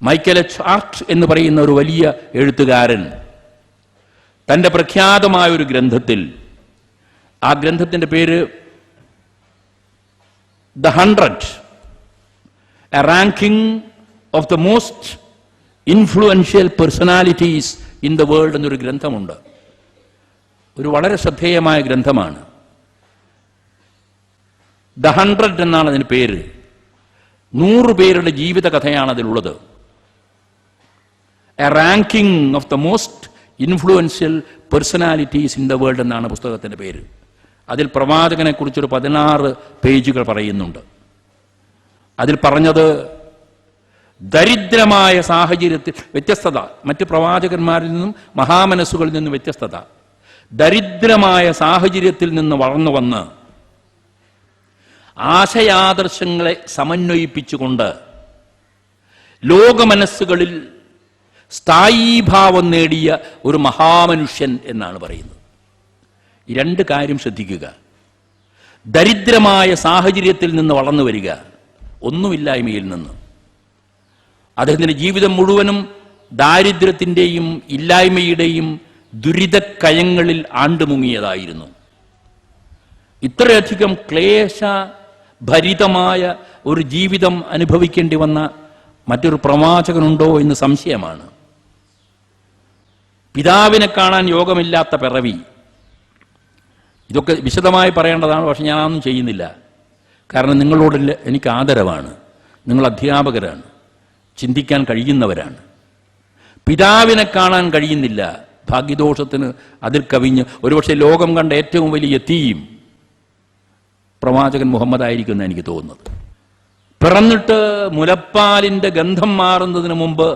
Michael H heart എന്ന് പറയുന്ന ഒരു വലിയ എഴുത്തുകാരൻ തൻ്റെ പ്രഖ്യാതമായ ഒരു ഗ്രന്ഥത്തിൽ, ആ ഗ്രന്ഥത്തിൻ്റെ പേര് the 100, A ranking of the most influential personalities in the world എന്നൊരു ഗ്രന്ഥമുണ്ട്. ഒരു വളരെ ശ്രദ്ധേയമായ ഗ്രന്ഥമാണ്. ദ 100 എന്നാണ് അതിന് പേര്. 100 പേരുടെ ജീവിത കഥയാണ് അതിലുള്ളത്. A ranking of the most influential personalities in the world എന്നാണ് പുസ്തകത്തിൻ്റെ പേര്. അതിൽ പ്രവാചകനെ കുറിച്ചൊരു 16 പേജുകൾ പറയുന്നുണ്ട്. അതിൽ പറഞ്ഞത് ദരിദ്രമായ സാഹചര്യത്തിൽ വ്യത്യസ്തത, മറ്റ് പ്രവാചകന്മാരിൽ നിന്നും മഹാമനസ്സുകളിൽ നിന്നും വ്യത്യസ്തത, ദരിദ്രമായ സാഹചര്യത്തിൽ നിന്ന് വളർന്നു വന്ന് ആശയാദർശങ്ങളെ സമന്വയിപ്പിച്ചുകൊണ്ട് ലോകമനസ്സുകളിൽ സ്ഥായീഭാവം നേടിയ ഒരു മഹാമനുഷ്യൻ എന്നാണ് പറയുന്നത്. ഈ 2 കാര്യം ശ്രദ്ധിക്കുക. ദരിദ്രമായ സാഹചര്യത്തിൽ നിന്ന് വളർന്നു വരിക, ഒന്നുമില്ലായ്മയിൽ നിന്ന്. അദ്ദേഹത്തിൻ്റെ ജീവിതം മുഴുവനും ദാരിദ്ര്യത്തിൻ്റെയും ഇല്ലായ്മയുടെയും ദുരിതക്കയങ്ങളിൽ ആണ്ടുമുങ്ങിയതായിരുന്നു. ഇത്രയധികം ക്ലേശഭരിതമായ ഒരു ജീവിതം അനുഭവിക്കേണ്ടി വന്ന മറ്റൊരു പ്രവാചകനുണ്ടോ എന്ന് സംശയമാണ്. പിതാവിനെ കാണാൻ യോഗമില്ലാത്ത പിറവി, ഇതൊക്കെ വിശദമായി പറയേണ്ടതാണ്. പക്ഷെ ഞാനൊന്നും ചെയ്യുന്നില്ല. കാരണം നിങ്ങളോട് എനിക്ക് ആദരവാണ്. നിങ്ങൾ അധ്യാപകരാണ്, ചിന്തിക്കാൻ കഴിയുന്നവരാണ്. പിതാവിനെ കാണാൻ കഴിയുന്നില്ല. ഭാഗ്യദോഷത്തിന് അതിൽ കവിഞ്ഞ് ഒരുപക്ഷെ ലോകം കണ്ട ഏറ്റവും വലിയ യതീം പ്രവാചകൻ മുഹമ്മദ് ആയിരിക്കുമെന്ന് എനിക്ക് തോന്നുന്നത്. പിറന്നിട്ട് മുലപ്പാലിൻ്റെ ഗന്ധം മാറുന്നതിന് മുമ്പ്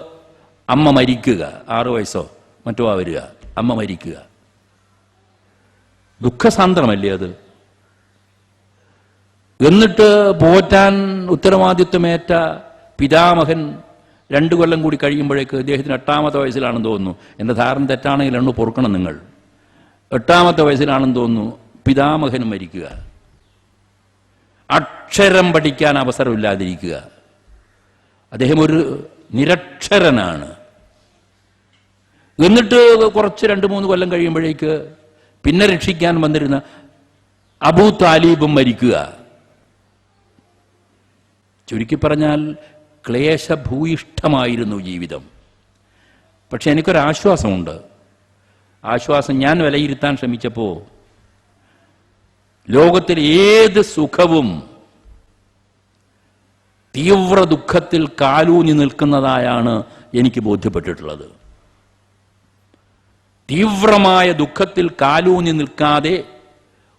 അമ്മ മരിക്കുക. 6 വയസ്സോ മറ്റോ വരിക, അമ്മ മരിക്കുക. ദുഃഖസാന്ദ്രമല്ലേ അത്? എന്നിട്ട് പോറ്റാൻ ഉത്തരവാദിത്വമേറ്റ പിതാമഹൻ 2 കൊല്ലം കൂടി കഴിയുമ്പോഴേക്ക് അദ്ദേഹത്തിന് 8ാമത്തെ വയസ്സിലാണെന്ന് തോന്നുന്നു. എൻ്റെ ധാരണ തെറ്റാണെങ്കിൽ എണ്ണു പൊറുക്കണം നിങ്ങൾ. 8ാമത്തെ വയസ്സിലാണെന്ന് തോന്നുന്നു പിതാമഹനും മരിക്കുക. അക്ഷരം പഠിക്കാൻ അവസരമില്ലാതിരിക്കുക. അദ്ദേഹം ഒരു നിരക്ഷരനാണ്. എന്നിട്ട് കുറച്ച് 2-3 കൊല്ലം കഴിയുമ്പോഴേക്ക് പിന്നെ രക്ഷിക്കാൻ വന്നിരുന്ന അബൂ താലിബും മരിക്കുക. ചുരുക്കി പറഞ്ഞാൽ ക്ലേശഭൂയിഷ്ഠമായിരുന്നു ജീവിതം. പക്ഷെ എനിക്കൊരാശ്വാസമുണ്ട്. ആശ്വാസം ഞാൻ വിലയിരുത്താൻ ശ്രമിച്ചപ്പോൾ ലോകത്തിൽ ഏത് സുഖവും തീവ്ര ദുഃഖത്തിൽ കാലൂന്നി നിൽക്കുന്നതായാണ് എനിക്ക് ബോധ്യപ്പെട്ടിട്ടുള്ളത്. തീവ്രമായ ദുഃഖത്തിൽ കാലൂന്നി നിൽക്കാതെ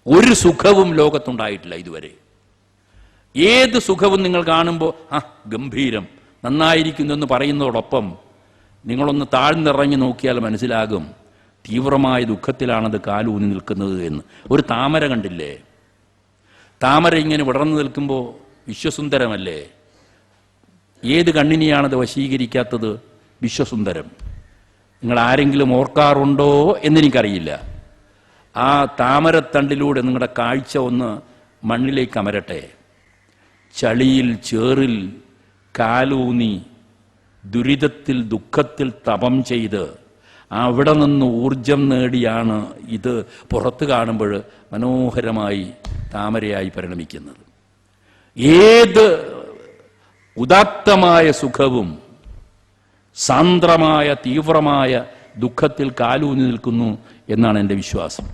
ഒരു സുഖവും ലോകത്തുണ്ടായിട്ടില്ല ഇതുവരെ. ഏത് സുഖവും നിങ്ങൾ കാണുമ്പോൾ ഗംഭീരം, നന്നായിരിക്കുന്നു എന്ന് പറയുന്നതോടൊപ്പം നിങ്ങളൊന്ന് താഴ്ന്നിറങ്ങി നോക്കിയാൽ മനസ്സിലാകും തീവ്രമായ ദുഃഖത്തിലാണത് കാലൂന്നി നിൽക്കുന്നത് എന്ന്. ഒരു താമര കണ്ടില്ലേ? താമര ഇങ്ങനെ വിടർന്നു നിൽക്കുമ്പോൾ വിശ്വസുന്ദരമല്ലേ? ഏത് കണ്ണിനെയാണത് വശീകരിക്കാത്തത്? വിശ്വസുന്ദരം. നിങ്ങൾ ആരെങ്കിലും ഓർക്കാറുണ്ടോ എന്നെനിക്കറിയില്ല. ആ താമരത്തണ്ടിലൂടെ നിങ്ങളുടെ കാഴ്ച ഒന്ന് മണ്ണിലേക്ക് അമരട്ടെ. ചളിയിൽ ചേറിൽ കാലൂന്നി ദുരിതത്തിൽ ദുഃഖത്തിൽ തപം ചെയ്ത് അവിടെ നിന്ന് ഊർജം നേടിയാണ് ഇത് പുറത്ത് കാണുമ്പോൾ മനോഹരമായി താമരയായി പരിണമിക്കുന്നത്. ഏത് ഉദാത്തമായ സുഖവും സാന്ദ്രമായ തീവ്രമായ ദുഃഖത്തിൽ കാലൂന്നി നിൽക്കുന്നു എന്നാണ് എൻ്റെ വിശ്വാസം.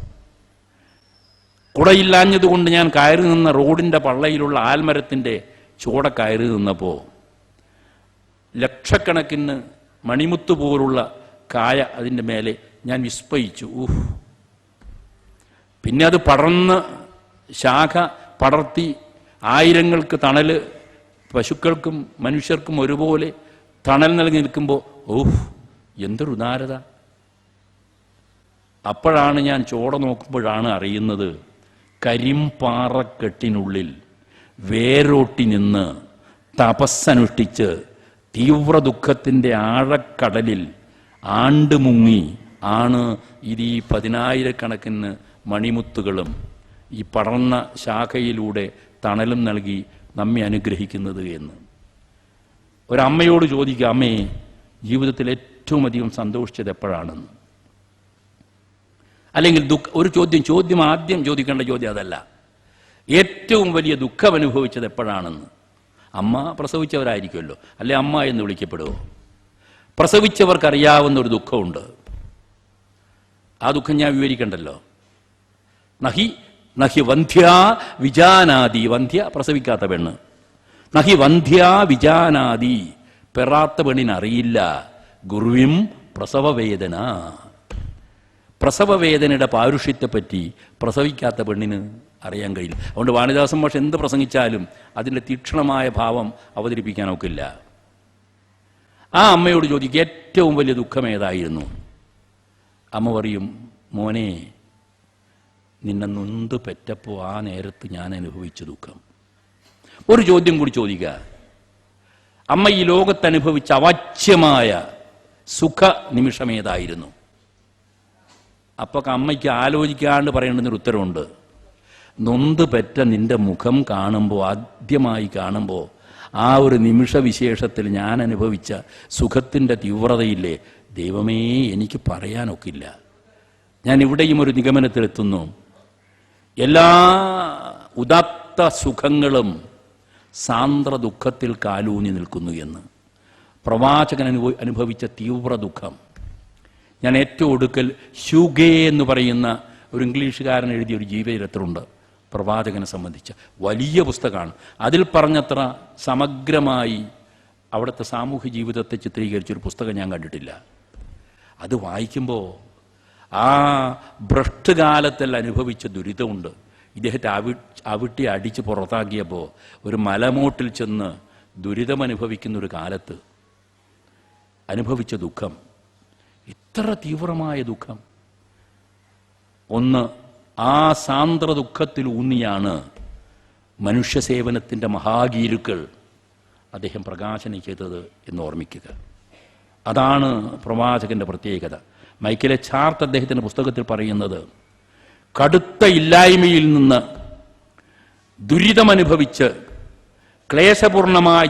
കുടയില്ലാഞ്ഞതുകൊണ്ട് ഞാൻ കയറി നിന്ന റോഡിൻ്റെ പള്ളയിലുള്ള ആൽമരത്തിൻ്റെ ചുവട കയറി നിന്നപ്പോൾ ലക്ഷക്കണക്കിന് മണിമുത്ത് പോലുള്ള കായ അതിൻ്റെ മേലെ ഞാൻ വിസ്മയിച്ചു. പിന്നെ അത് പടർന്ന് ശാഖ പടർത്തി ആയിരങ്ങൾക്ക് തണൽ, പശുക്കൾക്കും മനുഷ്യർക്കും ഒരുപോലെ തണൽ നൽകി നിൽക്കുമ്പോൾ എന്തൊരു ഉദാരത. അപ്പോഴാണ് ഞാൻ ചോട നോക്കുമ്പോഴാണ് അറിയുന്നത് കരിമ്പാറക്കെട്ടിനുള്ളിൽ വേരോട്ടി നിന്ന് തപസ്സനുഷ്ഠിച്ച് തീവ്ര ദുഃഖത്തിൻ്റെ ആഴക്കടലിൽ ആണ്ടുമുങ്ങി ആണ് ഇത് ഈ 10,000കണക്കിന് മണിമുത്തുകളും ഈ പടർന്ന ശാഖയിലൂടെ തണലും നൽകി നമ്മെ അനുഗ്രഹിക്കുന്നത് എന്ന്. ഒരമ്മയോട് ചോദിക്കുക, അമ്മേ, ജീവിതത്തിൽ ഏറ്റവും അധികം സന്തോഷിച്ചത് എപ്പോഴാണെന്ന്. അല്ലെങ്കിൽ ഒരു ചോദ്യം ആദ്യം ചോദിക്കേണ്ട ചോദ്യം അതല്ല, ഏറ്റവും വലിയ ദുഃഖം അനുഭവിച്ചത് എപ്പോഴാണെന്ന്. അമ്മ പ്രസവിച്ചവരായിരിക്കുമല്ലോ, അല്ലെ അമ്മ എന്ന് വിളിക്കപ്പെടുമോ? പ്രസവിച്ചവർക്കറിയാവുന്ന ഒരു ദുഃഖമുണ്ട്. ആ ദുഃഖം ഞാൻ വിവരിക്കണ്ടല്ലോ. നഹി വന്ധ്യാ വിജാനാദി. വന്ധ്യ പ്രസവിക്കാത്ത പെണ്ണ്. നഹി വന്ധ്യാ വിജാനാദി, പെറാത്ത പെണ്ണിനറിയില്ല ഗുരുവിം പ്രസവവേദന. പ്രസവവേദനയുടെ പാരുഷ്യത്തെപ്പറ്റി പ്രസവിക്കാത്ത പെണ്ണിന് അറിയാൻ കഴിയില്ല. അതുകൊണ്ട് വാണിദാസൻ മാഷ് എന്ത് പ്രസംഗിച്ചാലും അതിൻ്റെ തീക്ഷണമായ ഭാവം അവതരിപ്പിക്കാൻ ഒക്കില്ല. ആ അമ്മയോട് ചോദിക്കുക, ഏറ്റവും വലിയ ദുഃഖം ഏതായിരുന്നു? അമ്മ പറയും, മോനെ, നിന്നെ നൊന്ത് പെറ്റപ്പോൾ ആ നേരത്ത് ഞാൻ അനുഭവിച്ച ദുഃഖം. ഒരു ചോദ്യം കൂടി ചോദിക്കുക, അമ്മ ഈ ലോകത്ത് അനുഭവിച്ച അവാച്യമായ സുഖ നിമിഷം ഏതായിരുന്നു? അപ്പൊ അമ്മയ്ക്ക് ആലോചിക്കാണ്ട് പറയേണ്ടുന്നൊരു ഉത്തരവുണ്ട്. നൊന്ത് പെറ്റ നിന്റെ മുഖം കാണുമ്പോൾ, ആദ്യമായി കാണുമ്പോൾ, ആ ഒരു നിമിഷവിശേഷത്തിൽ ഞാൻ അനുഭവിച്ച സുഖത്തിൻ്റെ തീവ്രതയില്ലേ, ദൈവമേ, എനിക്ക് പറയാനൊക്കില്ല. ഞാൻ ഇവിടെയും ഒരു നിഗമനത്തിലെത്തുന്നു, എല്ലാ ഉദാത്ത സുഖങ്ങളും സാന്ദ്ര ദുഃഖത്തിൽ കാലൂന്നി നിൽക്കുന്നു എന്ന്. പ്രവാചകൻ അനുഭവിച്ച തീവ്ര ദുഃഖം. ഞാൻ ഏറ്റവും ഒടുക്കൽ ഹ്യൂഗേ എന്ന് പറയുന്ന ഒരു ഇംഗ്ലീഷുകാരൻ എഴുതിയ ഒരു ജീവചരിത്രമുണ്ട് പ്രവാചകനെ സംബന്ധിച്ച. വലിയ പുസ്തകമാണ്. അതിൽ പറഞ്ഞത്ര സമഗ്രമായി അവിടുത്തെ സാമൂഹ്യ ജീവിതത്തെ ചിത്രീകരിച്ചൊരു പുസ്തകം ഞാൻ കണ്ടിട്ടില്ല. അത് വായിക്കുമ്പോൾ ആ ഭ്രഷ്ടുകാലത്തിൽ അനുഭവിച്ച ദുരിതമുണ്ട്. ഇദ്ദേഹത്തെ അവിട്ടി അടിച്ച് പുറത്താക്കിയപ്പോൾ ഒരു മലമൂട്ടിൽ ചെന്ന് ദുരിതമനുഭവിക്കുന്ന ഒരു കാലത്ത് അനുഭവിച്ച ദുഃഖം, ഇത്ര തീവ്രമായ ദുഃഖം. ഒന്ന്, ആ സാന്ദ്ര ദുഃഖത്തിൽ ഊന്നിയാണ് മനുഷ്യസേവനത്തിൻ്റെ മഹാഗീരുക്കൾ അദ്ദേഹം പ്രകാശനം ചെയ്തത് എന്ന് ഓർമ്മിക്കുക. അതാണ് പ്രവാചകന്റെ പ്രത്യേകത. മൈക്കൽ എച്ച് ഹാർട്ട് അദ്ദേഹത്തിൻ്റെ പുസ്തകത്തിൽ പറയുന്നത്, കടുത്ത ഇല്ലായ്മയിൽ നിന്ന് ദുരിതമനുഭവിച്ച് ക്ലേശപൂർണമായ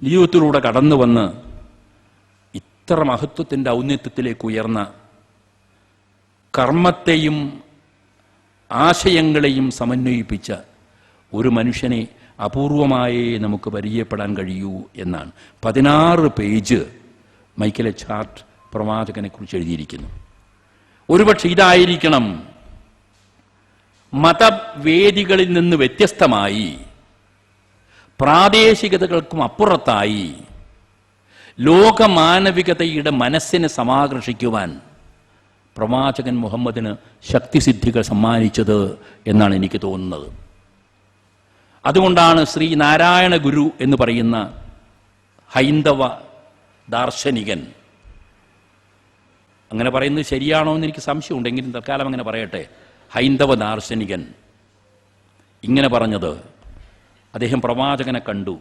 ജീവിതത്തിലൂടെ കടന്നു വന്ന് ഇത്ര മഹത്വത്തിൻ്റെ ഔന്നത്യത്തിലേക്ക് ഉയർന്ന, കർമ്മത്തെയും ആശയങ്ങളെയും സമന്വയിപ്പിച്ച ഒരു മനുഷ്യനെ അപൂർവമായേ നമുക്ക് പരിചയപ്പെടാൻ കഴിയൂ എന്നാണ്. 16 പേജ് മൈക്കൽ എച്ച് ഹാർട്ട് പ്രവാചകനെ കുറിച്ച് എഴുതിയിരിക്കുന്നു. ഒരുപക്ഷെ ഇതായിരിക്കണം മതവേദികളിൽ നിന്ന് വ്യത്യസ്തമായി, പ്രാദേശികതകൾക്കും അപ്പുറത്തായി ലോകമാനവികതയുടെ മനസ്സിനെ സമാകർഷിക്കുവാൻ പ്രവാചകൻ മുഹമ്മദിന് ശക്തിസിദ്ധികൾ സമ്മാനിച്ചത് എന്നാണ് എനിക്ക് തോന്നുന്നത്. അതുകൊണ്ടാണ് ശ്രീ നാരായണ ഗുരു എന്ന് പറയുന്ന ഹൈന്ദവ ദാർശനികൻ, അങ്ങനെ പറയുന്നത് ശരിയാണോ എന്ന് എനിക്ക് സംശയമുണ്ടെങ്കിലും തൽക്കാലം അങ്ങനെ പറയട്ടെ, ഹൈന്ദവ ദാർശനികൻ ഇങ്ങനെ പറഞ്ഞത്, അദ്ദേഹം പ്രവാചകനെ കണ്ടു,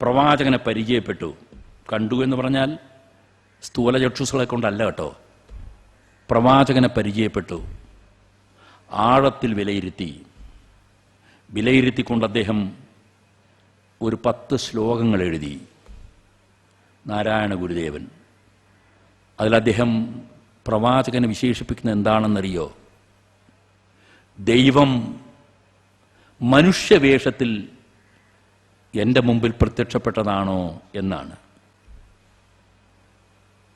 പ്രവാചകനെ പരിചയപ്പെട്ടു. കണ്ടു എന്ന് പറഞ്ഞാൽ സ്ഥൂലചക്ഷുസുകളെ കൊണ്ടല്ല കേട്ടോ, പ്രവാചകനെ പരിചയപ്പെട്ടു, ആഴത്തിൽ വിലയിരുത്തിക്കൊണ്ട് അദ്ദേഹം ഒരു 10 ശ്ലോകങ്ങൾ എഴുതി. നാരായണ ഗുരുദേവൻ അതിൽ അദ്ദേഹം പ്രവാചകനെ വിശേഷിപ്പിക്കുന്നത് എന്താണെന്നറിയോ? ദൈവം മനുഷ്യവേഷത്തിൽ എൻ്റെ മുമ്പിൽ പ്രത്യക്ഷപ്പെട്ടതാണോ എന്നാണ്.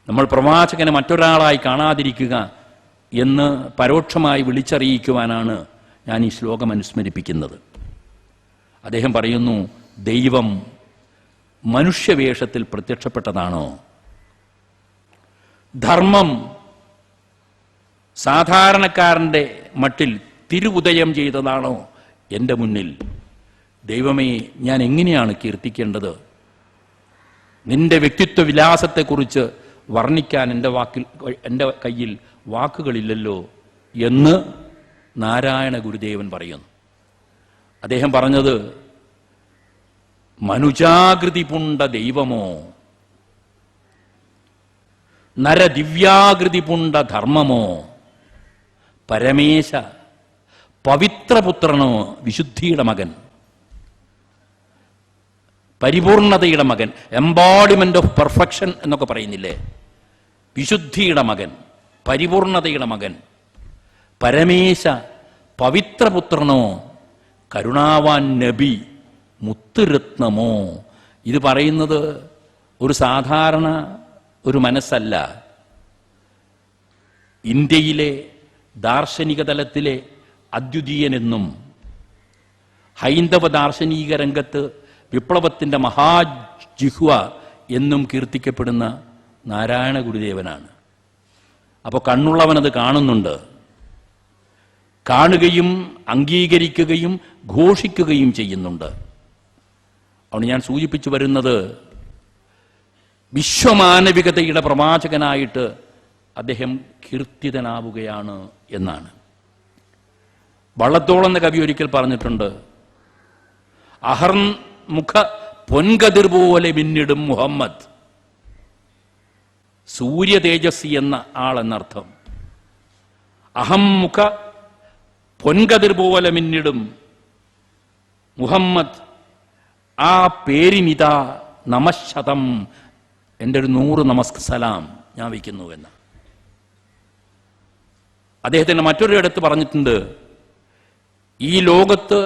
നമ്മൾ പ്രവാചകനെ മറ്റൊരാളായി കാണാതിരിക്കുക എന്ന് പരോക്ഷമായി വിളിച്ചറിയിക്കുവാനാണ് ഞാൻ ഈ ശ്ലോകം അനുസ്മരിപ്പിക്കുന്നത്. അദ്ദേഹം പറയുന്നു, ദൈവം മനുഷ്യവേഷത്തിൽ പ്രത്യക്ഷപ്പെട്ടതാണോ? ധർമ്മം സാധാരണക്കാരൻ്റെ മട്ടിൽ തിരുവുദയം ചെയ്തതാണോ എൻ്റെ മുന്നിൽ? ദൈവമേ, ഞാൻ എങ്ങനെയാണ് കീർത്തിക്കേണ്ടത്? നിന്റെ വ്യക്തിത്വ വിലാസത്തെക്കുറിച്ച് വർണ്ണിക്കാൻ എൻ്റെ കയ്യിൽ വാക്കുകളില്ലല്ലോ എന്ന് നാരായണ ഗുരുദേവൻ പറയുന്നു. അദ്ദേഹം പറഞ്ഞത്, മനുജാകൃതി പുണ്ട ദൈവമോ, നരദിവ്യാകൃതി പുണ്ട ധർമ്മമോ, പരമേശ പവിത്രപുത്രനോ, വിശുദ്ധിയുടെ മകൻ. പരിപൂർണതയുടെ മകൻ, എംബോഡിമെന്റ് ഓഫ് പെർഫെക്ഷൻ എന്നൊക്കെ പറയുന്നില്ലേ? വിശുദ്ധിയുടെ മകൻ, പരിപൂർണതയുടെ മകൻ, പരമേശ, പവിത്രപുത്രനോ, കരുണാവാൻ നബി, മുത്തുരത്നമോ. ഇത് പറയുന്നത് ഒരു സാധാരണ ഒരു മനസ്സല്ല. ഇന്ത്യയിലെ ദാർശനിക തലത്തിലെ അദ്വിതീയനെന്നും ഹൈന്ദവ ദാർശനിക രംഗത്ത് വിപ്ലവത്തിൻ്റെ മഹാജിഹ്വ എന്നും കീർത്തിക്കപ്പെടുന്ന നാരായണ ഗുരുദേവനാണ്. അപ്പോൾ കണ്ണുള്ളവനത് കാണുന്നുണ്ട്. കാണുകയും അംഗീകരിക്കുകയും ഘോഷിക്കുകയും ചെയ്യുന്നുണ്ട്. അതുകൊണ്ട് ഞാൻ സൂചിപ്പിച്ചു വരുന്നത് വിശ്വമാനവികതയുടെ പ്രവാചകനായിട്ട് അദ്ദേഹം കീർത്തിതനാവുകയാണ് എന്നാണ്. വള്ളത്തോൾ എന്ന കവി ഒരിക്കൽ പറഞ്ഞിട്ടുണ്ട്, അഹർമുഖ പൊൻകതിർ പോലെ മിന്നിടും മുഹമ്മദ്. സൂര്യ തേജസ്സി എന്ന ആളെന്നർത്ഥം. അഹംമുഖ പൊൻകതിർ പോലെ മിന്നിടും മുഹമ്മദ്, ആ പേരിനിതാ നമശതം, എൻ്റെ ഒരു 100 നമസ്സലാം ഞാൻ വയ്ക്കുന്നു എന്ന്. അദ്ദേഹത്തിൻ്റെ മറ്റൊരു ഇടത്ത് പറഞ്ഞിട്ടുണ്ട്, ഈ ലോകത്ത്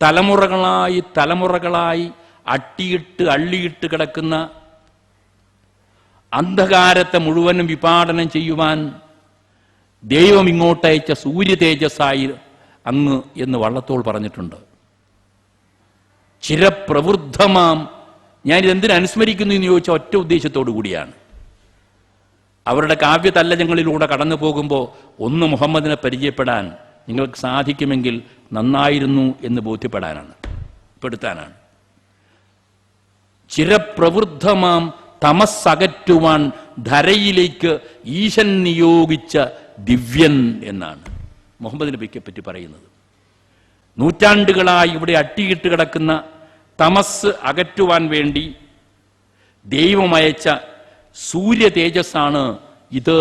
തലമുറകളായി തലമുറകളായി അള്ളിയിട്ട് കിടക്കുന്ന അന്ധകാരത്തെ മുഴുവനും വിപാടനം ചെയ്യുവാൻ ദൈവം ഇങ്ങോട്ടയച്ച സൂര്യ തേജസ്സായി അങ്ങ് എന്ന് വള്ളത്തോൾ പറഞ്ഞിട്ടുണ്ട്. ചിരപ്രവൃദ്ധമാം, ഞാനിതെന്തിനു അനുസ്മരിക്കുന്നു എന്ന് ചോദിച്ച ഒറ്റ ഉദ്ദേശത്തോടു കൂടിയാണ്. അവരുടെ കാവ്യതല്ലജങ്ങളിലൂടെ കടന്നു പോകുമ്പോൾ ഒന്ന് മുഹമ്മദിനെ പരിചയപ്പെടാൻ നിങ്ങൾക്ക് സാധിക്കുമെങ്കിൽ നന്നായിരുന്നു എന്ന് ബോധ്യപ്പെടാനാണ്. ചിരപ്രവൃദ്ധമാം തമസ്സകറ്റുവാൻ ധരയിലേക്ക് ഈശൻ നിയോഗിച്ച ദിവ്യൻ എന്നാണ് മുഹമ്മദ് നബിയെ പറ്റി പറയുന്നത്. നൂറ്റാണ്ടുകളായി ഇവിടെ അട്ടിയിട്ട് കിടക്കുന്ന തമസ് അകറ്റുവാൻ വേണ്ടി ദൈവം അയച്ച സൂര്യ തേജസ്സാണ് ഇത്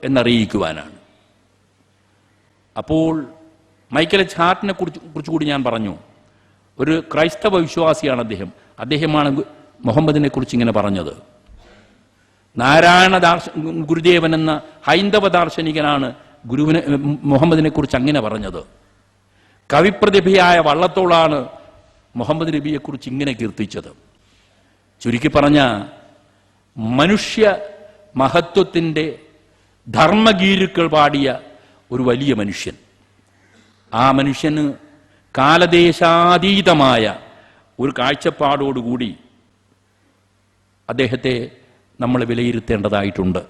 എന്നറിയിക്കുവാനാണ്. അപ്പോൾ മൈക്കൽ എച്ച് ഹാർട്ടിനെ കുറിച്ച് കൂടി ഞാൻ പറഞ്ഞു. ഒരു ക്രൈസ്തവ വിശ്വാസിയാണ് അദ്ദേഹമാണ് മുഹമ്മദിനെ കുറിച്ച് ഇങ്ങനെ പറഞ്ഞത്. നാരായണ ഗുരുദേവൻ എന്ന ഹൈന്ദവ ദാർശനികനാണ് മുഹമ്മദിനെ കുറിച്ച് അങ്ങനെ പറഞ്ഞത്. കവിപ്രതിഭയായ വള്ളത്തോളാണ് മുഹമ്മദ് നബിയെ കുറിച്ച് ഇങ്ങനെ കീർത്തിച്ചത്. ചുരുക്കി പറഞ്ഞ മനുഷ്യ മഹത്വത്തിൻ്റെ ധർമ്മഗീരുക്കൾ പാടിയ ഒരു വലിയ മനുഷ്യൻ. ആ മനുഷ്യന് കാലദേശാതീതമായ ഒരു കാഴ്ചപ്പാടോടുകൂടി അദ്ദേഹത്തെ നമ്മൾ വിലയിരുത്തേണ്ടതായിട്ടുണ്ട്.